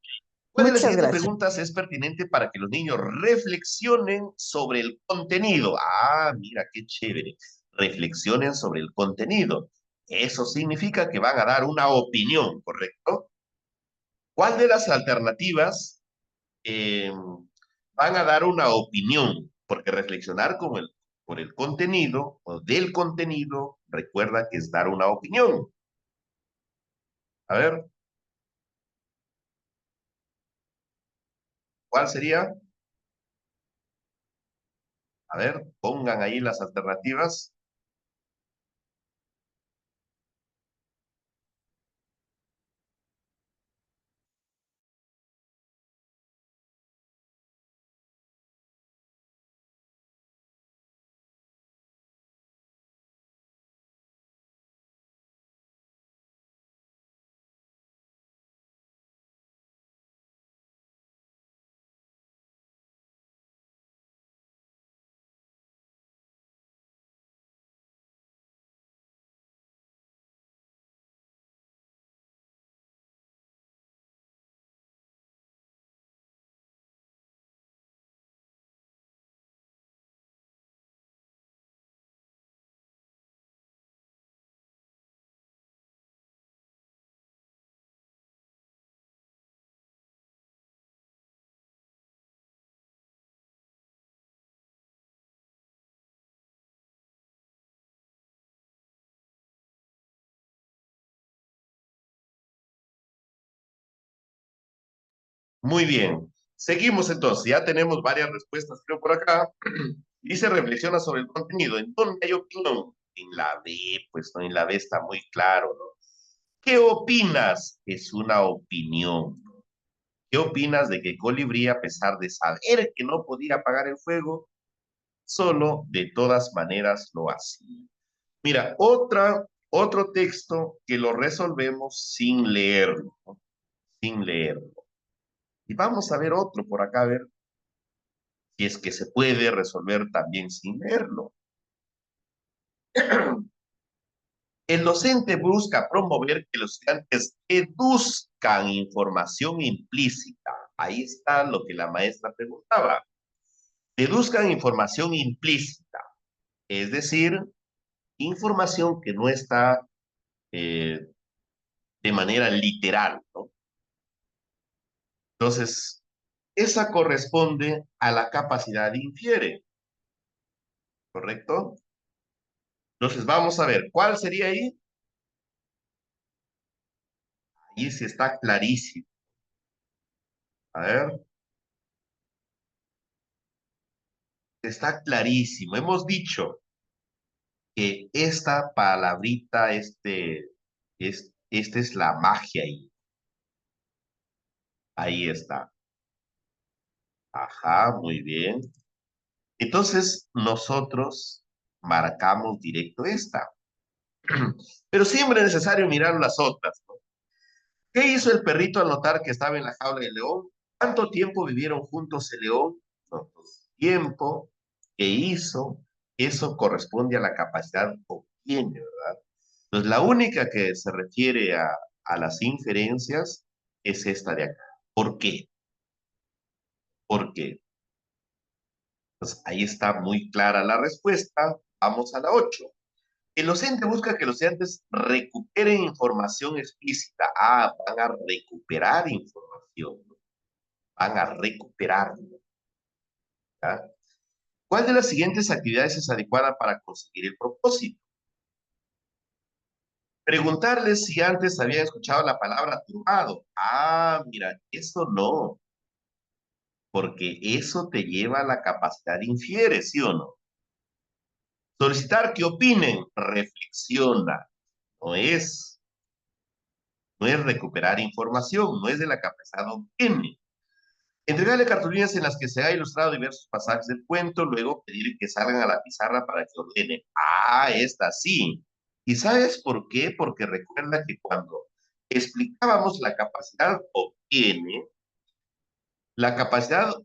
¿Cuál de las muchas siguientes gracias. preguntas es pertinente para que los niños reflexionen sobre el contenido? Ah, mira, qué chévere. Reflexionen sobre el contenido. Eso significa que van a dar una opinión, ¿correcto? ¿Cuál de las alternativas van a dar una opinión? Porque reflexionar por el contenido o del contenido, recuerda que es dar una opinión. A ver, ¿cuál sería? A ver, pongan ahí las alternativas. Muy bien. Seguimos entonces. Ya tenemos varias respuestas, creo, por acá. Dice, reflexiona sobre el contenido. ¿En dónde hay opinión? En la B, pues no, en la B está muy claro, ¿no? ¿Qué opinas? Es una opinión. ¿Qué opinas de que Colibrí, a pesar de saber que no podía apagar el fuego, solo de todas maneras lo hacía? Mira, otro texto que lo resolvemos sin leerlo, ¿no? Sin leerlo. Y vamos a ver otro por acá, a ver si es que se puede resolver también sin leerlo. El docente busca promover que los estudiantes deduzcan información implícita. Ahí está lo que la maestra preguntaba. Deduzcan información implícita, es decir, información que no está eh, de manera literal, ¿no? Entonces, esa corresponde a la capacidad de infiere, ¿correcto? Entonces, vamos a ver, ¿cuál sería ahí? Ahí sí está clarísimo. A ver, está clarísimo. Hemos dicho que esta palabrita, esta es la magia ahí. Ahí está. Ajá, muy bien. Entonces, nosotros marcamos directo esta. Pero siempre es necesario mirar las otras, ¿no? ¿Qué hizo el perrito al notar que estaba en la jaula del león? ¿Cuánto tiempo vivieron juntos el león? No, pues, tiempo. ¿Qué hizo? Eso corresponde a la capacidad que obtiene, ¿verdad? Entonces, la única que se refiere a las inferencias es esta de acá. ¿Por qué? Porque pues, ahí está muy clara la respuesta. Vamos a la 8. El docente busca que los estudiantes recuperen información explícita. Ah, van a recuperar información, ¿no? Van a recuperarlo, ¿ya? ¿Cuál de las siguientes actividades es adecuada para conseguir el propósito? Preguntarles si antes habían escuchado la palabra turbado. Ah, mira, eso no, porque eso te lleva a la capacidad de infiere, ¿sí o no? Solicitar que opinen, reflexiona. No es, no es recuperar información, no es de la capacidad obtiene. Entregarle cartulinas en las que se ha ilustrado diversos pasajes del cuento, luego pedir que salgan a la pizarra para que ordene. Ah, esta sí. ¿Y sabes por qué? Porque recuerda que cuando explicábamos la capacidad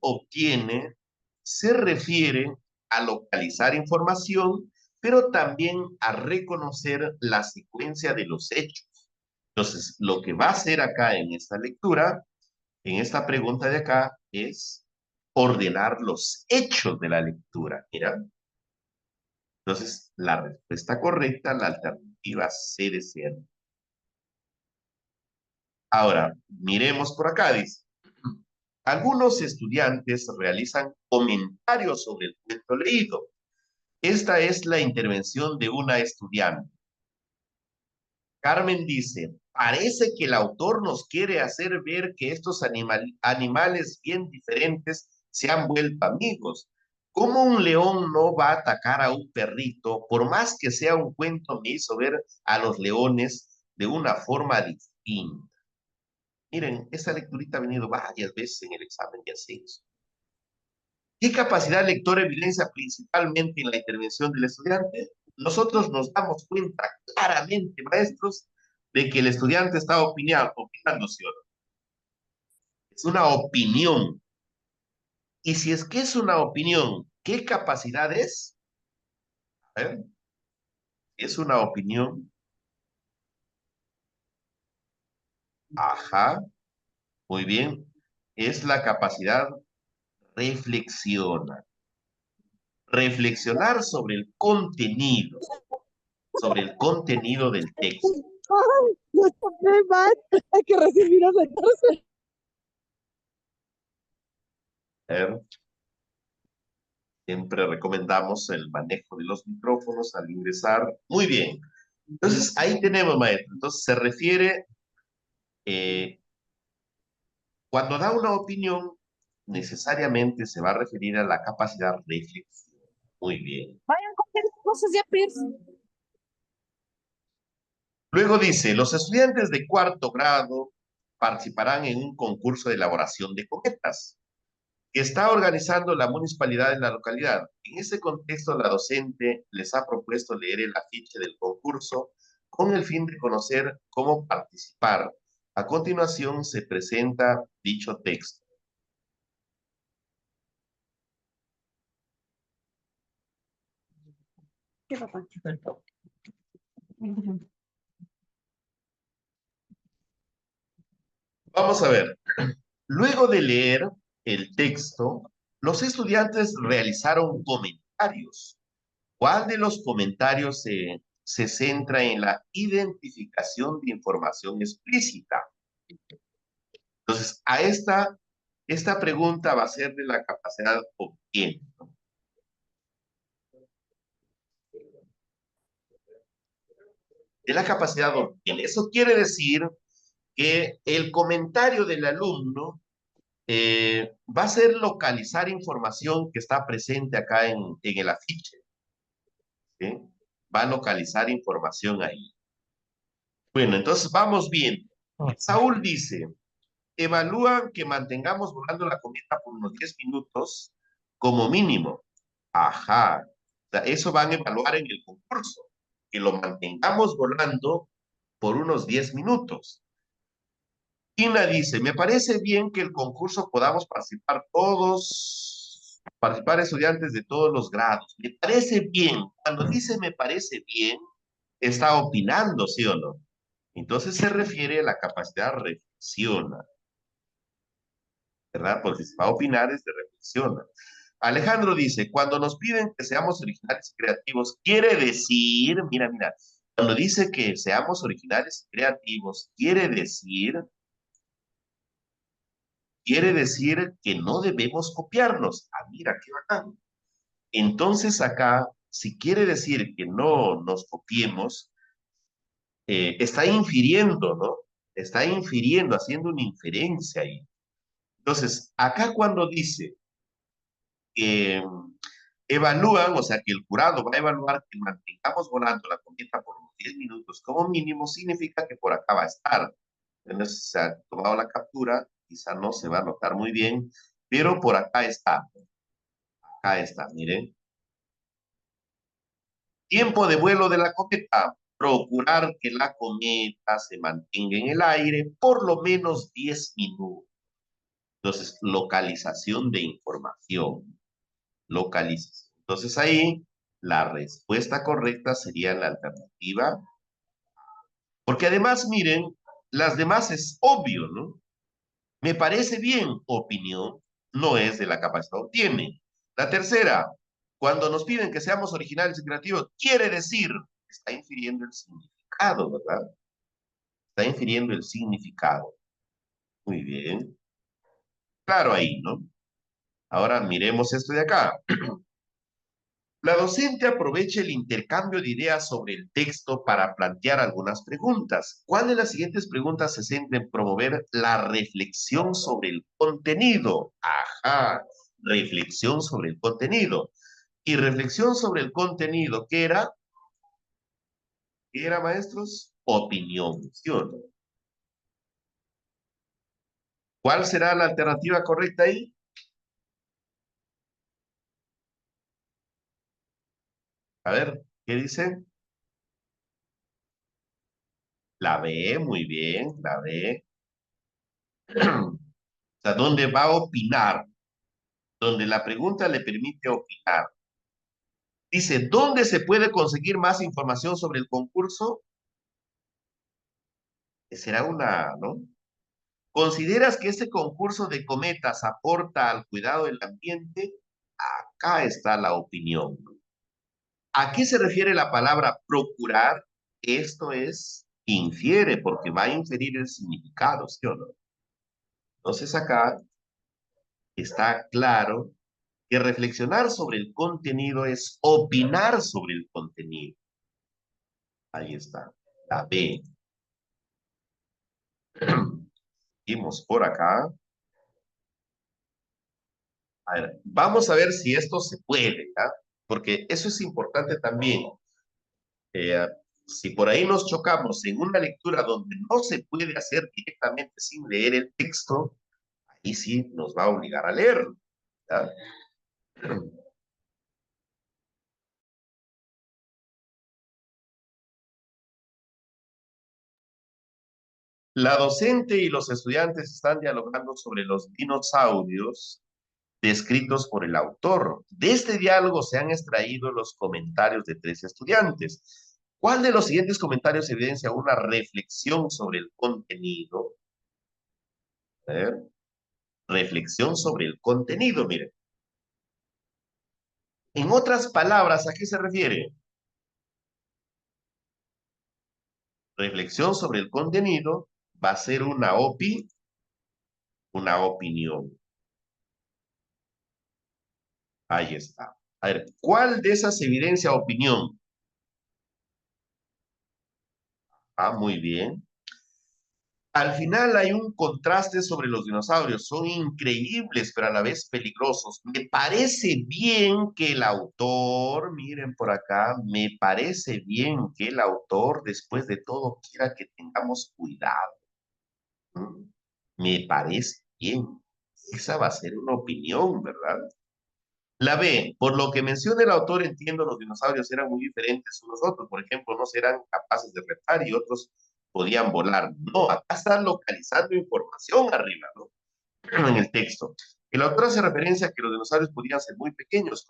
obtiene se refiere a localizar información, pero también a reconocer la secuencia de los hechos. Entonces, lo que va a hacer acá en esta lectura, en esta pregunta de acá, es ordenar los hechos de la lectura. Mira. Entonces, la respuesta correcta, la alternativa C de cierto. Ahora, miremos por acá, dice. Algunos estudiantes realizan comentarios sobre el cuento leído. Esta es la intervención de una estudiante. Carmen dice, parece que el autor nos quiere hacer ver que estos animales bien diferentes se han vuelto amigos. ¿Cómo un león no va a atacar a un perrito? Por más que sea un cuento, me hizo ver a los leones de una forma distinta. Miren, esta lecturita ha venido varias veces en el examen de ascenso. ¿Qué capacidad lectora evidencia principalmente en la intervención del estudiante? Nosotros nos damos cuenta claramente, maestros, de que el estudiante está opinando, ¿sí o no? Es una opinión. Y si es que es una opinión, ¿qué capacidad es? A ver, es una opinión. Ajá, muy bien. Es la capacidad reflexiona. Reflexionar sobre el contenido del texto. Ay, no está muy mal. Hay que recibir a la cárcel. A ver, siempre recomendamos el manejo de los micrófonos al ingresar. Muy bien. Entonces, ahí tenemos, maestro. Entonces, se refiere, cuando da una opinión, necesariamente se va a referir a la capacidad reflexiva. Muy bien. Vayan a coger cosas ya, Pierce. Luego dice, los estudiantes de cuarto grado participarán en un concurso de elaboración de cometas que está organizando la municipalidad en la localidad. En ese contexto, la docente les ha propuesto leer el afiche del concurso con el fin de conocer cómo participar. A continuación se presenta dicho texto. ¿Qué papá? Vamos a ver. Luego de leer el texto, los estudiantes realizaron comentarios. ¿Cuál de los comentarios se centra en la identificación de información explícita? Entonces, esta pregunta va a ser de la capacidad obtiene, ¿no? De la capacidad obtiene. Eso quiere decir que el comentario del alumno va a ser localizar información que está presente acá en el afiche, ¿sí? Va a localizar información ahí. Bueno, entonces vamos bien. Saúl dice, evalúan que mantengamos volando la cometa por unos 10 minutos como mínimo. Ajá. O sea, eso van a evaluar en el concurso, que lo mantengamos volando por unos 10 minutos. Tina dice, me parece bien que el concurso podamos participar estudiantes de todos los grados. Me parece bien. Cuando dice me parece bien, está opinando, ¿sí o no? Entonces se refiere a la capacidad reflexiona, ¿verdad? Porque si va a opinar es de reflexiona. Alejandro dice, cuando nos piden que seamos originales y creativos, quiere decir, mira, cuando dice que seamos originales y creativos, quiere decir que no debemos copiarnos. Ah, mira, qué bacán. Entonces acá, si quiere decir que no nos copiemos, está infiriendo, ¿no? Está infiriendo, haciendo una inferencia ahí. Entonces, acá cuando dice que evalúan, o sea que el jurado va a evaluar que mantengamos volando la cometa por unos 10 minutos como mínimo, significa que por acá va a estar. Entonces se ha tomado la captura, quizá no se va a notar muy bien, pero por acá está, miren. Tiempo de vuelo de la cometa. Procurar que la cometa se mantenga en el aire por lo menos 10 minutos. Entonces, localización de información. Localización. Entonces, ahí la respuesta correcta sería la alternativa. Porque además, miren, las demás es obvio, ¿no? Me parece bien, opinión, no es de la capacidad obtiene. La tercera, cuando nos piden que seamos originales y creativos, quiere decir, está infiriendo el significado, ¿verdad? Está infiriendo el significado. Muy bien. Claro ahí, ¿no? Ahora miremos esto de acá. La docente aprovecha el intercambio de ideas sobre el texto para plantear algunas preguntas. ¿Cuál de las siguientes preguntas se centra en promover la reflexión sobre el contenido? Ajá, reflexión sobre el contenido. Y reflexión sobre el contenido, ¿qué era? ¿Qué era, maestros? Opinión, ¿sí o no? ¿Cuál será la alternativa correcta ahí? A ver, ¿qué dice? La B, muy bien, la B. O sea, ¿dónde va a opinar? Donde la pregunta le permite opinar. Dice, ¿dónde se puede conseguir más información sobre el concurso? Será una, ¿no? ¿Consideras que este concurso de cometas aporta al cuidado del ambiente? Acá está la opinión. ¿A qué se refiere la palabra procurar? Esto es, infiere, porque va a inferir el significado, ¿sí o no? Entonces acá está claro que reflexionar sobre el contenido es opinar sobre el contenido. Ahí está, la B. Seguimos por acá. A ver, vamos a ver si esto se puede, ¿ya? Porque eso es importante también. Eh, si por ahí nos chocamos en una lectura donde no se puede hacer directamente sin leer el texto, ahí sí nos va a obligar a leerlo, ¿ya? La docente y los estudiantes están dialogando sobre los dinosaurios descritos por el autor. De este diálogo se han extraído los comentarios de 3 estudiantes. ¿Cuál de los siguientes comentarios evidencia una reflexión sobre el contenido? A ver, reflexión sobre el contenido, miren. En otras palabras, ¿a qué se refiere? Reflexión sobre el contenido va a ser una opinión. Ahí está. A ver, ¿cuál de esas evidencia opinión? Ah, muy bien. Al final hay un contraste sobre los dinosaurios. Son increíbles, pero a la vez peligrosos. Me parece bien que el autor, miren por acá, me parece bien que el autor, después de todo, quiera que tengamos cuidado. ¿Mm? Me parece bien. Esa va a ser una opinión, ¿verdad? La B, por lo que menciona el autor, entiendo, los dinosaurios eran muy diferentes unos a otros. Por ejemplo, unos eran capaces de reptar y otros podían volar. No, acá está localizando información arriba, ¿no? En el texto. El autor hace referencia a que los dinosaurios podían ser muy pequeños,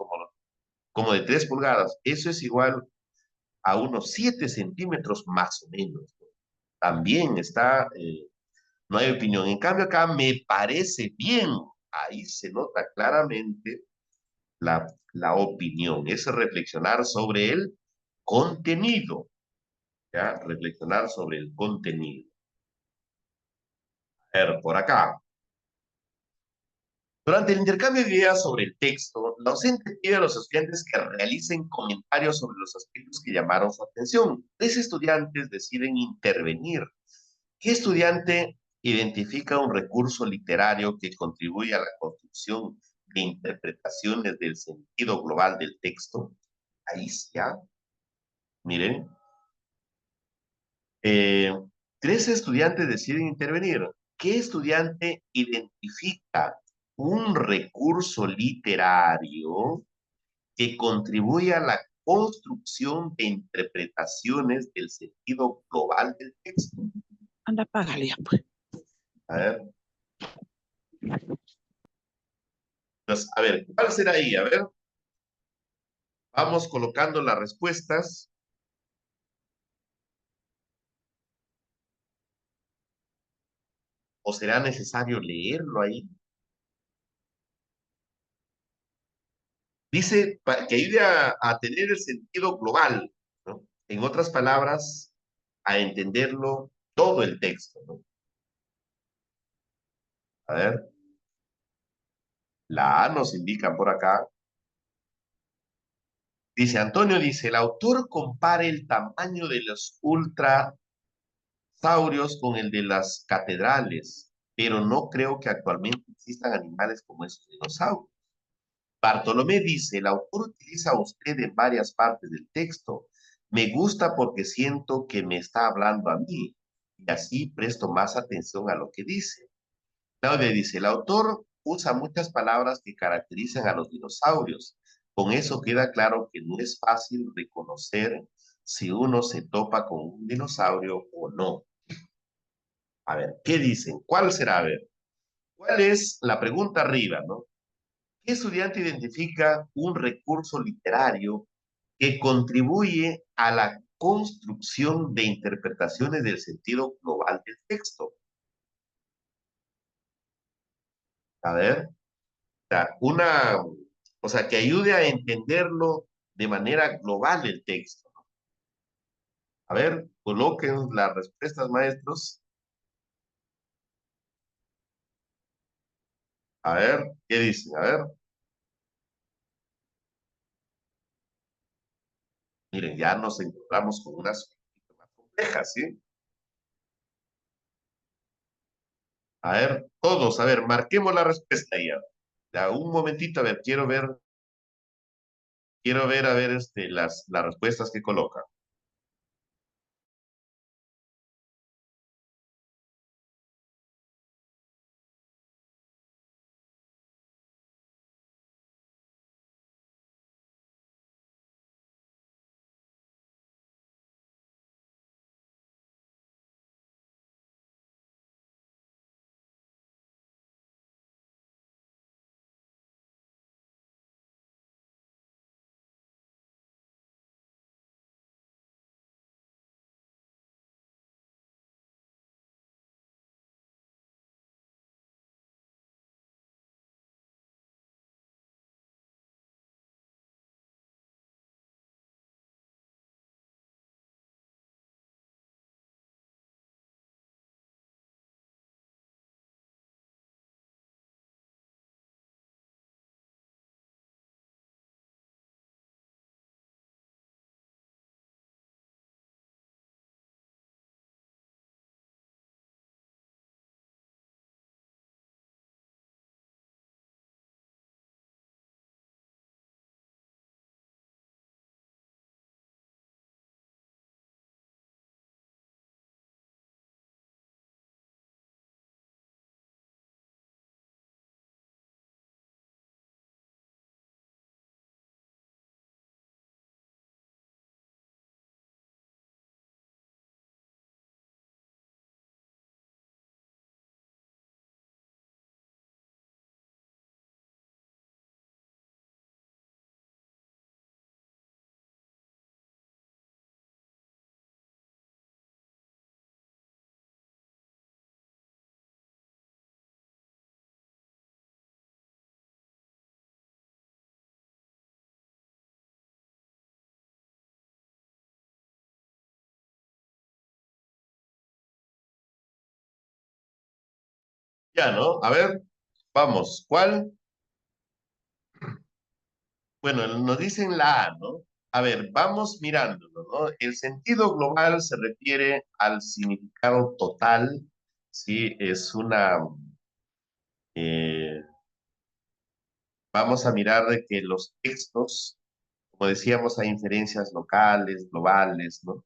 como de 3 pulgadas. Eso es igual a unos 7 centímetros más o menos, ¿no? También está, no hay opinión. En cambio, acá me parece bien. Ahí se nota claramente la opinión, es reflexionar sobre el contenido, ¿ya? Reflexionar sobre el contenido. A ver, por acá. Durante el intercambio de ideas sobre el texto, la docente pide a los estudiantes que realicen comentarios sobre los aspectos que llamaron su atención. 3 estudiantes deciden intervenir. ¿Qué estudiante identifica un recurso literario que contribuye a la construcción de interpretaciones del sentido global del texto. Ahí sí, ya. Miren. 13 estudiantes deciden intervenir. ¿Qué estudiante identifica un recurso literario que contribuye a la construcción de interpretaciones del sentido global del texto? Anda, págale ya, pues. A ver. Pues, a ver, ¿cuál será ahí? A ver. Vamos colocando las respuestas. ¿O será necesario leerlo ahí? Dice que ayude a tener el sentido global, ¿no? En otras palabras, a entenderlo todo el texto, ¿no? A ver, la A nos indica por acá. Dice Antonio, dice, el autor compara el tamaño de los ultrasaurios con el de las catedrales, pero no creo que actualmente existan animales como esos dinosaurios. Bartolomé dice, el autor utiliza a usted en varias partes del texto. Me gusta porque siento que me está hablando a mí y así presto más atención a lo que dice. Claudia dice, el autor usa muchas palabras que caracterizan a los dinosaurios. Con eso queda claro que no es fácil reconocer si uno se topa con un dinosaurio o no. A ver, ¿qué dicen? ¿Cuál será? A ver, ¿cuál es la pregunta arriba, no? ¿Qué estudiante identifica un recurso literario que contribuye a la construcción de interpretaciones del sentido global del texto? A ver, o sea, que ayude a entenderlo de manera global el texto. A ver, coloquen las respuestas, maestros. A ver, ¿qué dicen? A ver, miren, ya nos encontramos con unas más complejas, ¿sí? A ver, todos, a ver, marquemos la respuesta ya. Ya, un momentito, a ver, a ver, las respuestas que colocan. Ya, ¿no? A ver, vamos, ¿cuál? Bueno, nos dicen la A, ¿no? A ver, vamos mirándolo, ¿no? El sentido global se refiere al significado total, ¿sí? Es una, eh, vamos a mirar de que los textos, como decíamos, hay inferencias locales, globales, ¿no?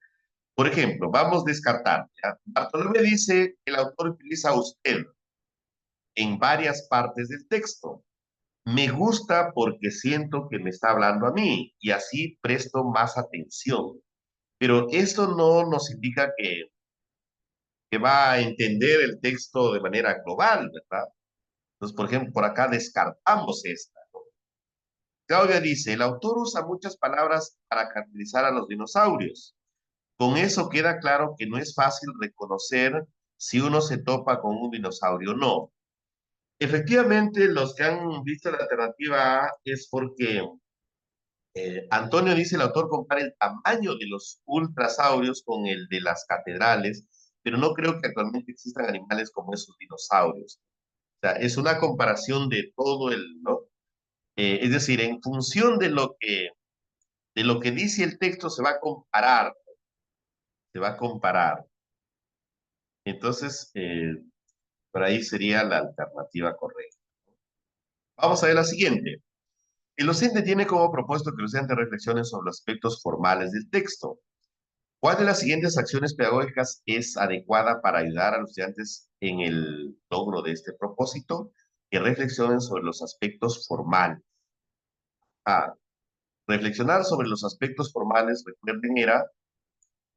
Por ejemplo, vamos a descartar, ¿ya? Bartolomé dice que el autor utiliza usted en varias partes del texto. Me gusta porque siento que me está hablando a mí y así presto más atención. Pero esto no nos indica que va a entender el texto de manera global, ¿verdad? Entonces, por ejemplo, por acá descartamos esta, ¿no? Claudia dice, el autor usa muchas palabras para caracterizar a los dinosaurios. Con eso queda claro que no es fácil reconocer si uno se topa con un dinosaurio o no. Efectivamente, los que han visto la alternativa A es porque Antonio dice, el autor compara el tamaño de los ultrasaurios con el de las catedrales, pero no creo que actualmente existan animales como esos dinosaurios. O sea, es una comparación de todo el, ¿no? Es decir, en función de lo que dice el texto se va a comparar, se va a comparar. Entonces, por ahí sería la alternativa correcta. Vamos a ver la siguiente. El docente tiene como propuesto que los estudiantes reflexionen sobre los aspectos formales del texto. ¿Cuál de las siguientes acciones pedagógicas es adecuada para ayudar a los estudiantes en el logro de este propósito? Que reflexionen sobre los aspectos formales. A. Reflexionar sobre los aspectos formales, recuerden, era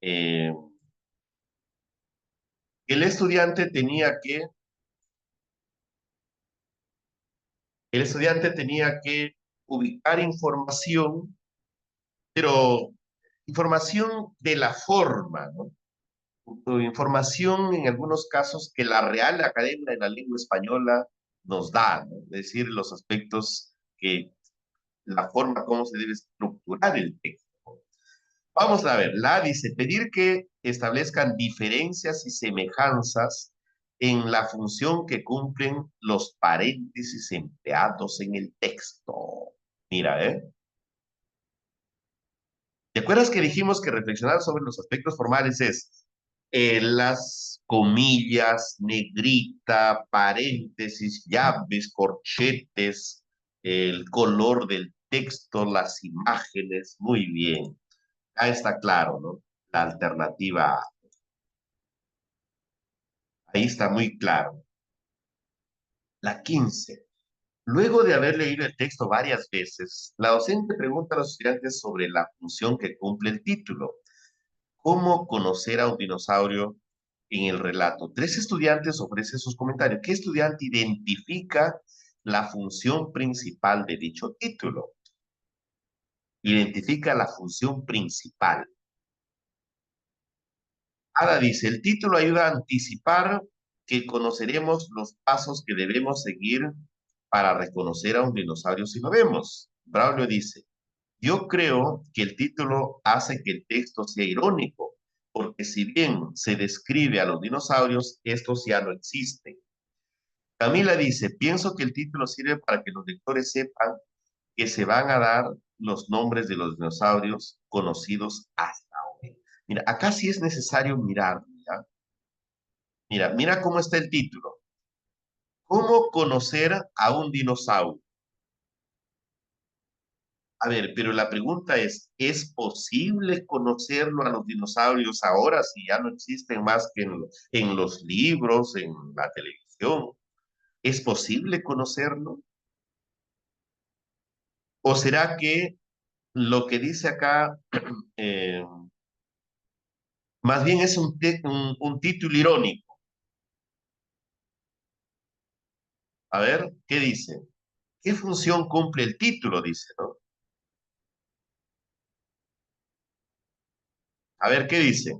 eh, que el estudiante tenía que ubicar información, pero información de la forma, ¿no? O información en algunos casos que la Real Academia de la Lengua Española nos da, ¿no? Es decir, los aspectos que, la forma como se debe estructurar el texto. Vamos a ver, la dice, pedir que establezcan diferencias y semejanzas en la función que cumplen los paréntesis empleados en el texto. Mira, ¿eh? ¿Te acuerdas que dijimos que reflexionar sobre los aspectos formales es las comillas, negrita, paréntesis, llaves, corchetes, el color del texto, las imágenes? Muy bien. Ya está claro, ¿no? La alternativa A. Ahí está muy claro. La 15. Luego de haber leído el texto varias veces, la docente pregunta a los estudiantes sobre la función que cumple el título. ¿Cómo conocer a un dinosaurio en el relato? Tres estudiantes ofrecen sus comentarios. ¿Qué estudiante identifica la función principal de dicho título? Identifica la función principal. Ada dice, el título ayuda a anticipar que conoceremos los pasos que debemos seguir para reconocer a un dinosaurio si lo vemos. Braulio dice, yo creo que el título hace que el texto sea irónico, porque si bien se describe a los dinosaurios, estos ya no existen. Camila dice, pienso que el título sirve para que los lectores sepan que se van a dar los nombres de los dinosaurios conocidos hasta hoy. Mira, acá sí es necesario mirar, ¿ya? Mira, mira cómo está el título. ¿Cómo conocer a un dinosaurio? A ver, pero la pregunta ¿es posible conocerlo a los dinosaurios ahora si ya no existen más que en los libros, en la televisión? ¿Es posible conocerlo? ¿O será que lo que dice acá eh, más bien es un título irónico? A ver, ¿qué dice? ¿Qué función cumple el título? Dice, ¿no? A ver, ¿qué dice?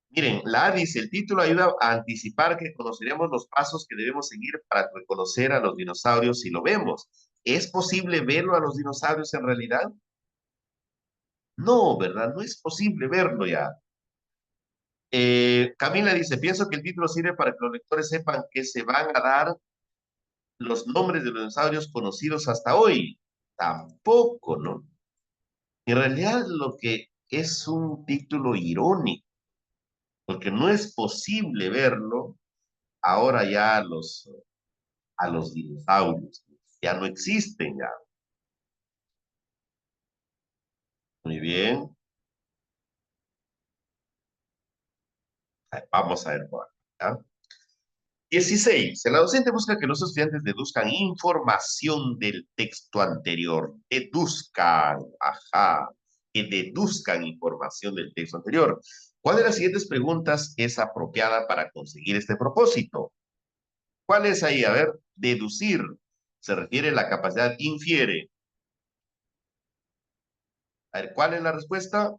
Miren, la A dice, el título ayuda a anticipar que conoceremos los pasos que debemos seguir para reconocer a los dinosaurios si lo vemos. ¿Es posible verlo a los dinosaurios en realidad? No, ¿verdad? No es posible verlo ya. Camila dice, pienso que el título sirve para que los lectores sepan que se van a dar los nombres de los dinosaurios conocidos hasta hoy. Tampoco, ¿no? En realidad lo que es un título irónico, porque no es posible verlo ahora ya a los dinosaurios. Ya no existen ya. Muy bien. Vamos a ver por acá. 16. La docente busca que los estudiantes deduzcan información del texto anterior. Deduzcan, ajá, que deduzcan información del texto anterior. ¿Cuál de las siguientes preguntas es apropiada para conseguir este propósito? ¿Cuál es ahí? A ver, deducir. Se refiere a la capacidad infiere. A ver, ¿cuál es la respuesta?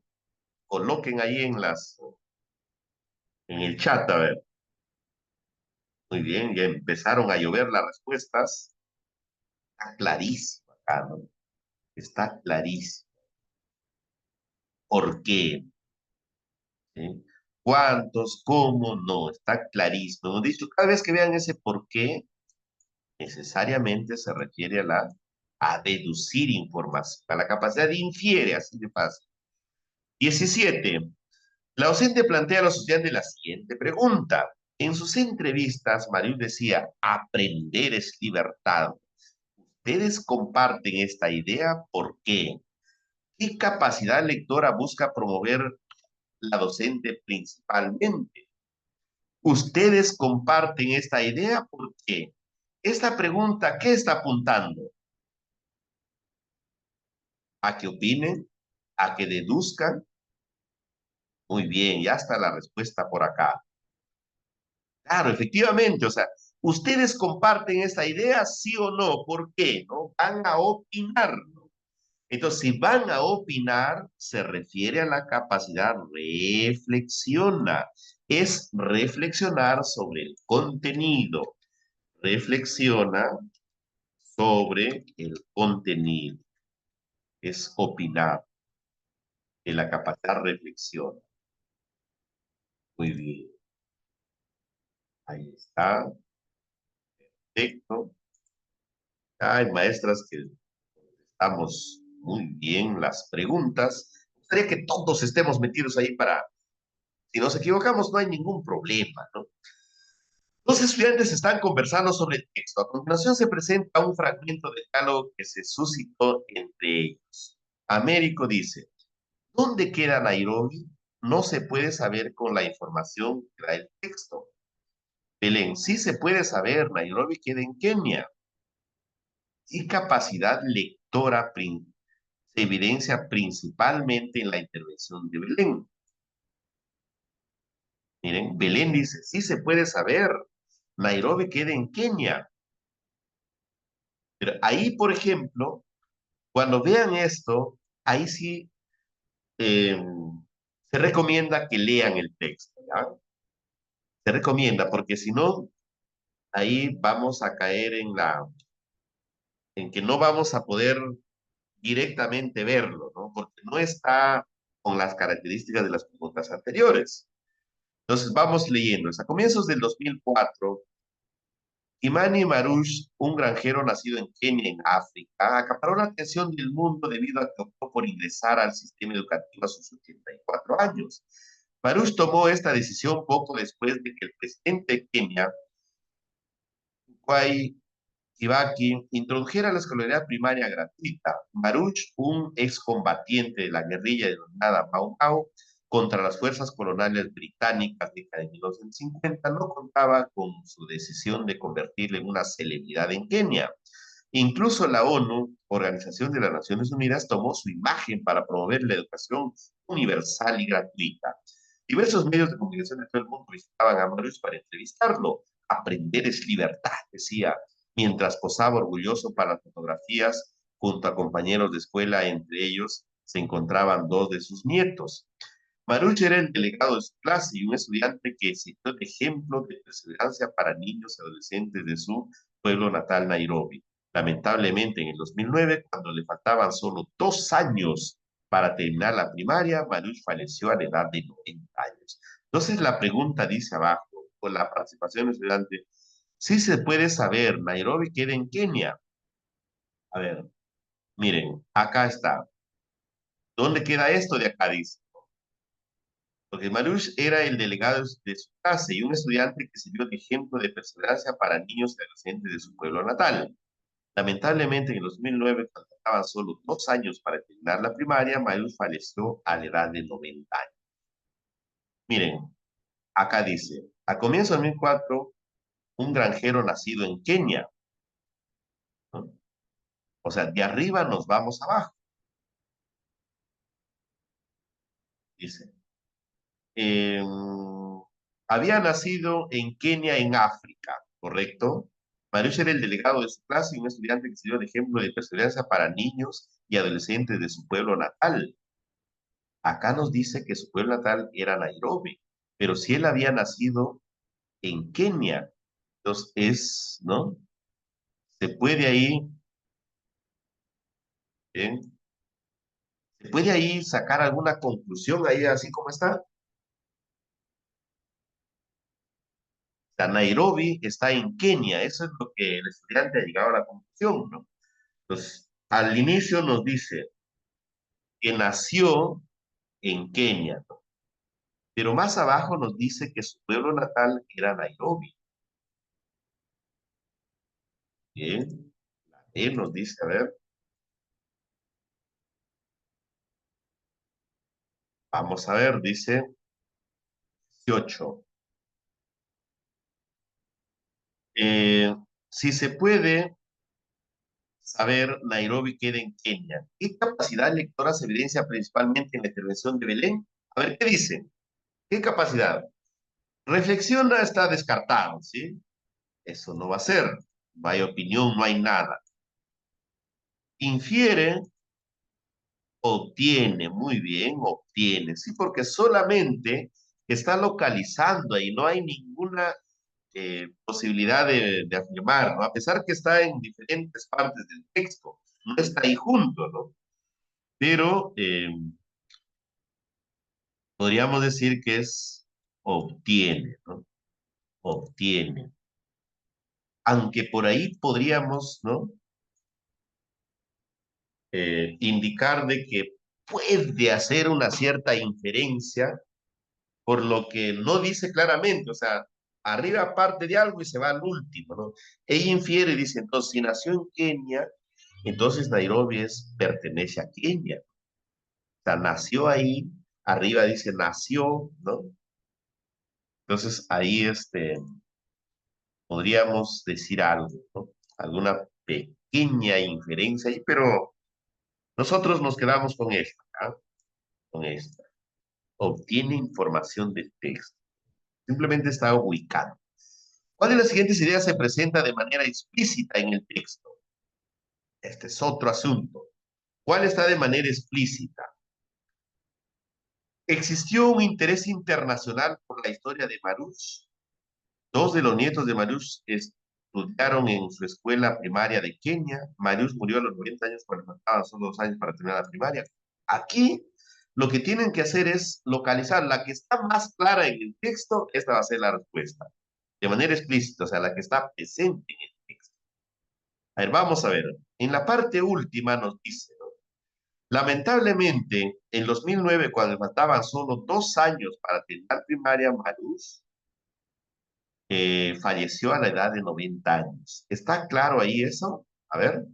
Coloquen ahí en el chat, a ver. Muy bien, ya empezaron a llover las respuestas. Está clarísimo acá, ¿no? Está clarísimo. ¿Por qué? ¿Sí? ¿Cuántos? ¿Cómo? No, está clarísimo. Hemos dicho, cada vez que vean ese por qué, necesariamente se refiere a deducir información, a la capacidad de infiere, así de fácil. 17. La docente plantea a los estudiantes la siguiente pregunta. En sus entrevistas, Marius decía, aprender es libertad. ¿Ustedes comparten esta idea? ¿Por qué? ¿Qué capacidad lectora busca promover la docente principalmente? ¿Ustedes comparten esta idea? ¿Por qué? Esta pregunta, ¿qué está apuntando? ¿A que opinen? ¿A que deduzcan? Muy bien, ya está la respuesta por acá. Claro, efectivamente, o sea, ¿ustedes comparten esta idea, sí o no? ¿Por qué? ¿No? Van a opinar, ¿no? Entonces, si van a opinar, se refiere a la capacidad reflexiona. Es reflexionar sobre el contenido. Reflexiona sobre el contenido. Es opinar. En la capacidad reflexiona. Muy bien. Ahí está. Perfecto. Hay maestras que contestamos muy bien las preguntas. Me gustaría que todos estemos metidos ahí para, si nos equivocamos, no hay ningún problema, ¿no? Los estudiantes están conversando sobre el texto. A continuación se presenta un fragmento de diálogo que se suscitó entre ellos. Américo dice, ¿dónde queda Nairobi? No se puede saber con la información que da el texto. Belén, sí se puede saber, Nairobi queda en Kenia. Y capacidad lectora se evidencia principalmente en la intervención de Belén. Miren, Belén dice, sí se puede saber, Nairobi queda en Kenia. Pero ahí, por ejemplo, cuando vean esto, ahí sí eh, se recomienda que lean el texto, ¿ya? Se recomienda, porque si no, ahí vamos a caer en que no vamos a poder directamente verlo, ¿no? Porque no está con las características de las preguntas anteriores. Entonces, vamos leyendo. A comienzos del 2004, Imani Marush, un granjero nacido en Kenia, en África, acaparó la atención del mundo debido a que optó por ingresar al sistema educativo a sus 84 años. Marush tomó esta decisión poco después de que el presidente de Kenia, Mwai Kibaki, introdujera la escolaridad primaria gratuita. Maruch, un excombatiente de la guerrilla denominada Mau Mau contra las fuerzas coloniales británicas de 1950, no contaba con su decisión de convertirle en una celebridad en Kenia. Incluso la ONU, Organización de las Naciones Unidas, tomó su imagen para promover la educación universal y gratuita. Diversos medios de comunicación de todo el mundo visitaban a Maruch para entrevistarlo. Aprender es libertad, decía, mientras posaba orgulloso para las fotografías junto a compañeros de escuela, entre ellos se encontraban dos de sus nietos. Maruch era el delegado de su clase y un estudiante que citó el ejemplo de perseverancia para niños y adolescentes de su pueblo natal, Nairobi. Lamentablemente, en el 2009, cuando le faltaban solo 2 años para terminar la primaria, Maruch falleció a la edad de 90 años. Entonces, la pregunta dice abajo, con la participación del estudiante, sí se puede saber, Nairobi queda en Kenia. A ver, miren, acá está. ¿Dónde queda esto de acá? Dice. Porque Marush era el delegado de su clase y un estudiante que sirvió de ejemplo de perseverancia para niños y adolescentes de su pueblo natal. Lamentablemente, en el 2009, cuando faltaban solo 2 años para terminar la primaria, Mayús falleció a la edad de 90 años. Miren, acá dice, a comienzos de 2004, un granjero nacido en Kenia, ¿no? O sea, de arriba nos vamos abajo, dice. Eh, Había nacido en Kenia, en África, ¿correcto? Marius era el delegado de su clase y un estudiante que sirvió de ejemplo de perseverancia para niños y adolescentes de su pueblo natal. Acá nos dice que su pueblo natal era Nairobi, pero si él había nacido en Kenia, entonces ¿no? Se puede ahí, ¿bien? ¿Se puede ahí sacar alguna conclusión ahí así como está? sea, Nairobi está en Kenia, eso es lo que el estudiante ha llegado a la conclusión, ¿no? Entonces, al inicio nos dice que nació en Kenia, ¿no? Pero más abajo nos dice que su pueblo natal era Nairobi. Bien, él nos dice, a ver, vamos a ver, dice 18. Eh, si se puede saber, Nairobi queda en Kenia. ¿Qué capacidad lectora se evidencia principalmente en la intervención de Belén? A ver, ¿qué dice? ¿Qué capacidad? Reflexiona, está descartado, ¿sí? Eso no va a ser. No hay opinión, no hay nada. Infiere, obtiene, muy bien, obtiene, sí, porque solamente está localizando ahí, no hay ninguna posibilidad de afirmar, ¿no? A pesar que está en diferentes partes del texto, no está ahí junto, ¿no? Pero podríamos decir que es obtiene, ¿no? Obtiene. Aunque por ahí podríamos, ¿no? Indicar de que puede hacer una cierta inferencia por lo que no dice claramente, o sea, arriba parte de algo y se va al último, ¿no? Ella infiere y dice, entonces, si nació en Kenia, entonces Nairobi pertenece a Kenia. O sea, nació ahí, arriba dice nació, ¿no? Entonces ahí podríamos decir algo, ¿no? Alguna pequeña inferencia ahí, pero nosotros nos quedamos con esta, ¿ah? Con esta. Obtiene información del texto. Simplemente está ubicado. ¿Cuál de las siguientes ideas se presenta de manera explícita en el texto? Este es otro asunto. ¿Cuál está de manera explícita? ¿Existió un interés internacional por la historia de Marush? Dos de los nietos de Marush estudiaron en su escuela primaria de Kenia. Marush murió a los 90 años cuando faltaban solo 2 años para terminar la primaria. Aquí lo que tienen que hacer es localizar la que está más clara en el texto, esta va a ser la respuesta. De manera explícita, o sea, la que está presente en el texto. A ver, vamos a ver. En la parte última nos dice, ¿no? Lamentablemente, en 2009, cuando faltaban solo 2 años para terminar primaria, Marush falleció a la edad de 90 años. ¿Está claro ahí eso? A ver.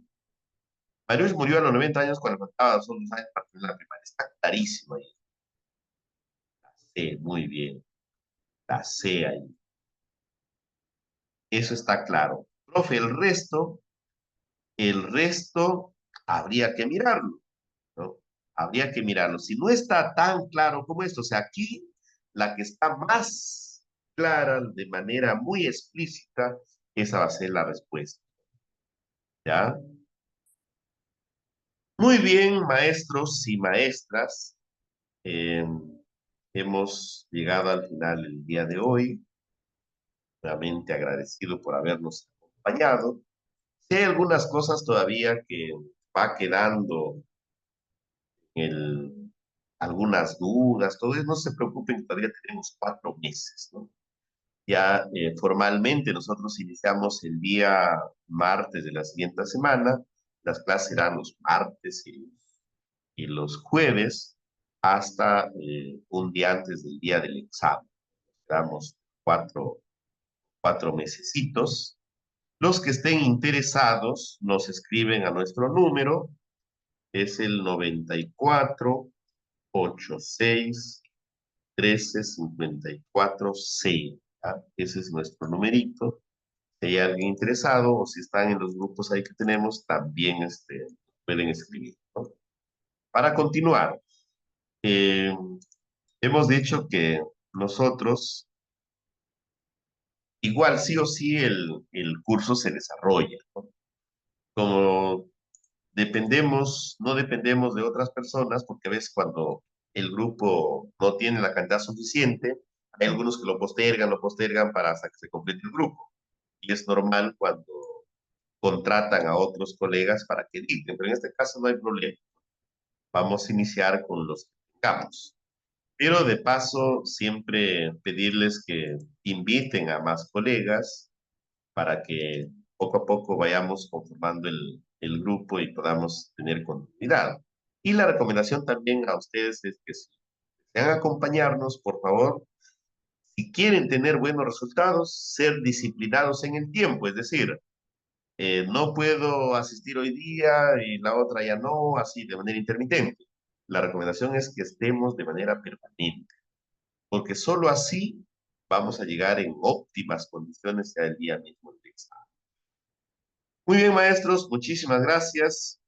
Marush murió a los 90 años cuando faltaban solo 2 años para terminar primaria. Está clarísimo ahí. La C, muy bien. La C ahí. Eso está claro. Profe, el resto habría que mirarlo, ¿no? Habría que mirarlo. Si no está tan claro como esto, o sea, aquí la que está más clara de manera muy explícita, esa va a ser la respuesta. ¿Ya? Muy bien, maestros y maestras. Eh, Hemos llegado al final del día de hoy. Realmente agradecido por habernos acompañado. Si hay algunas cosas todavía que va quedando algunas dudas, todo eso, no se preocupen, todavía tenemos 4 meses, ¿no? Ya formalmente nosotros iniciamos el día martes de la siguiente semana, las clases serán los martes y los jueves hasta un día antes del día del examen. Quedamos cuatro mesecitos. Los que estén interesados nos escriben a nuestro número, es el 9486-1354-6. Ese es nuestro numerito. Si hay alguien interesado o si están en los grupos ahí que tenemos, también pueden escribir, ¿no? Para continuar, eh, hemos dicho que nosotros, igual sí o sí, el curso se desarrolla, ¿no? Como no dependemos de otras personas, porque a veces cuando el grupo no tiene la cantidad suficiente, hay algunos que lo postergan para hasta que se complete el grupo. Y es normal cuando contratan a otros colegas para que dicten, pero en este caso no hay problema. Vamos a iniciar con los que tengamos. Pero de paso, siempre pedirles que inviten a más colegas para que poco a poco vayamos conformando el grupo y podamos tener continuidad. Y la recomendación también a ustedes es que si desean acompañarnos, por favor, si quieren tener buenos resultados, ser disciplinados en el tiempo, es decir, no puedo asistir hoy día y la otra ya no, así de manera intermitente. La recomendación es que estemos de manera permanente, porque solo así vamos a llegar en óptimas condiciones ya el día mismo del examen. Muy bien, maestros, muchísimas gracias.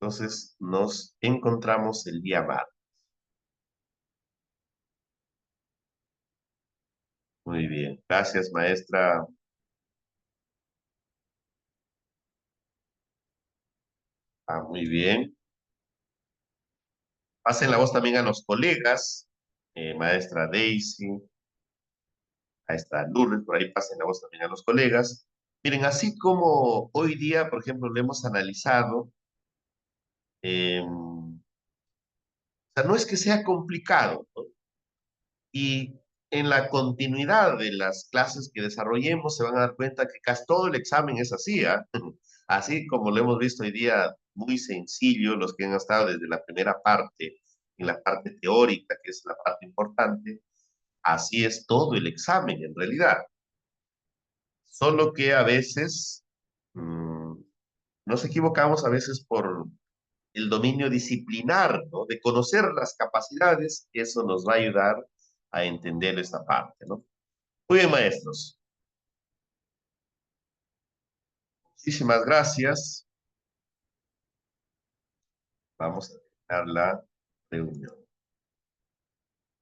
Entonces, nos encontramos el día martes. Muy bien, gracias, maestra. Muy bien. Pasen la voz también a los colegas, maestra Daisy, maestra Lourdes, por ahí pasen la voz también a los colegas. Miren, así como hoy día, por ejemplo, lo hemos analizado, o sea, no es que sea complicado, ¿no? Y en la continuidad de las clases que desarrollemos se van a dar cuenta que casi todo el examen es así, ¿ah? Así como lo hemos visto hoy día, muy sencillo, los que han estado desde la primera parte, en la parte teórica, que es la parte importante, así es todo el examen en realidad. Solo que a veces nos equivocamos a veces por el dominio disciplinar, ¿no? De conocer las capacidades, eso nos va a ayudar a entender esta parte, ¿no? Muy bien, maestros. Muchísimas gracias. Vamos a terminar la reunión.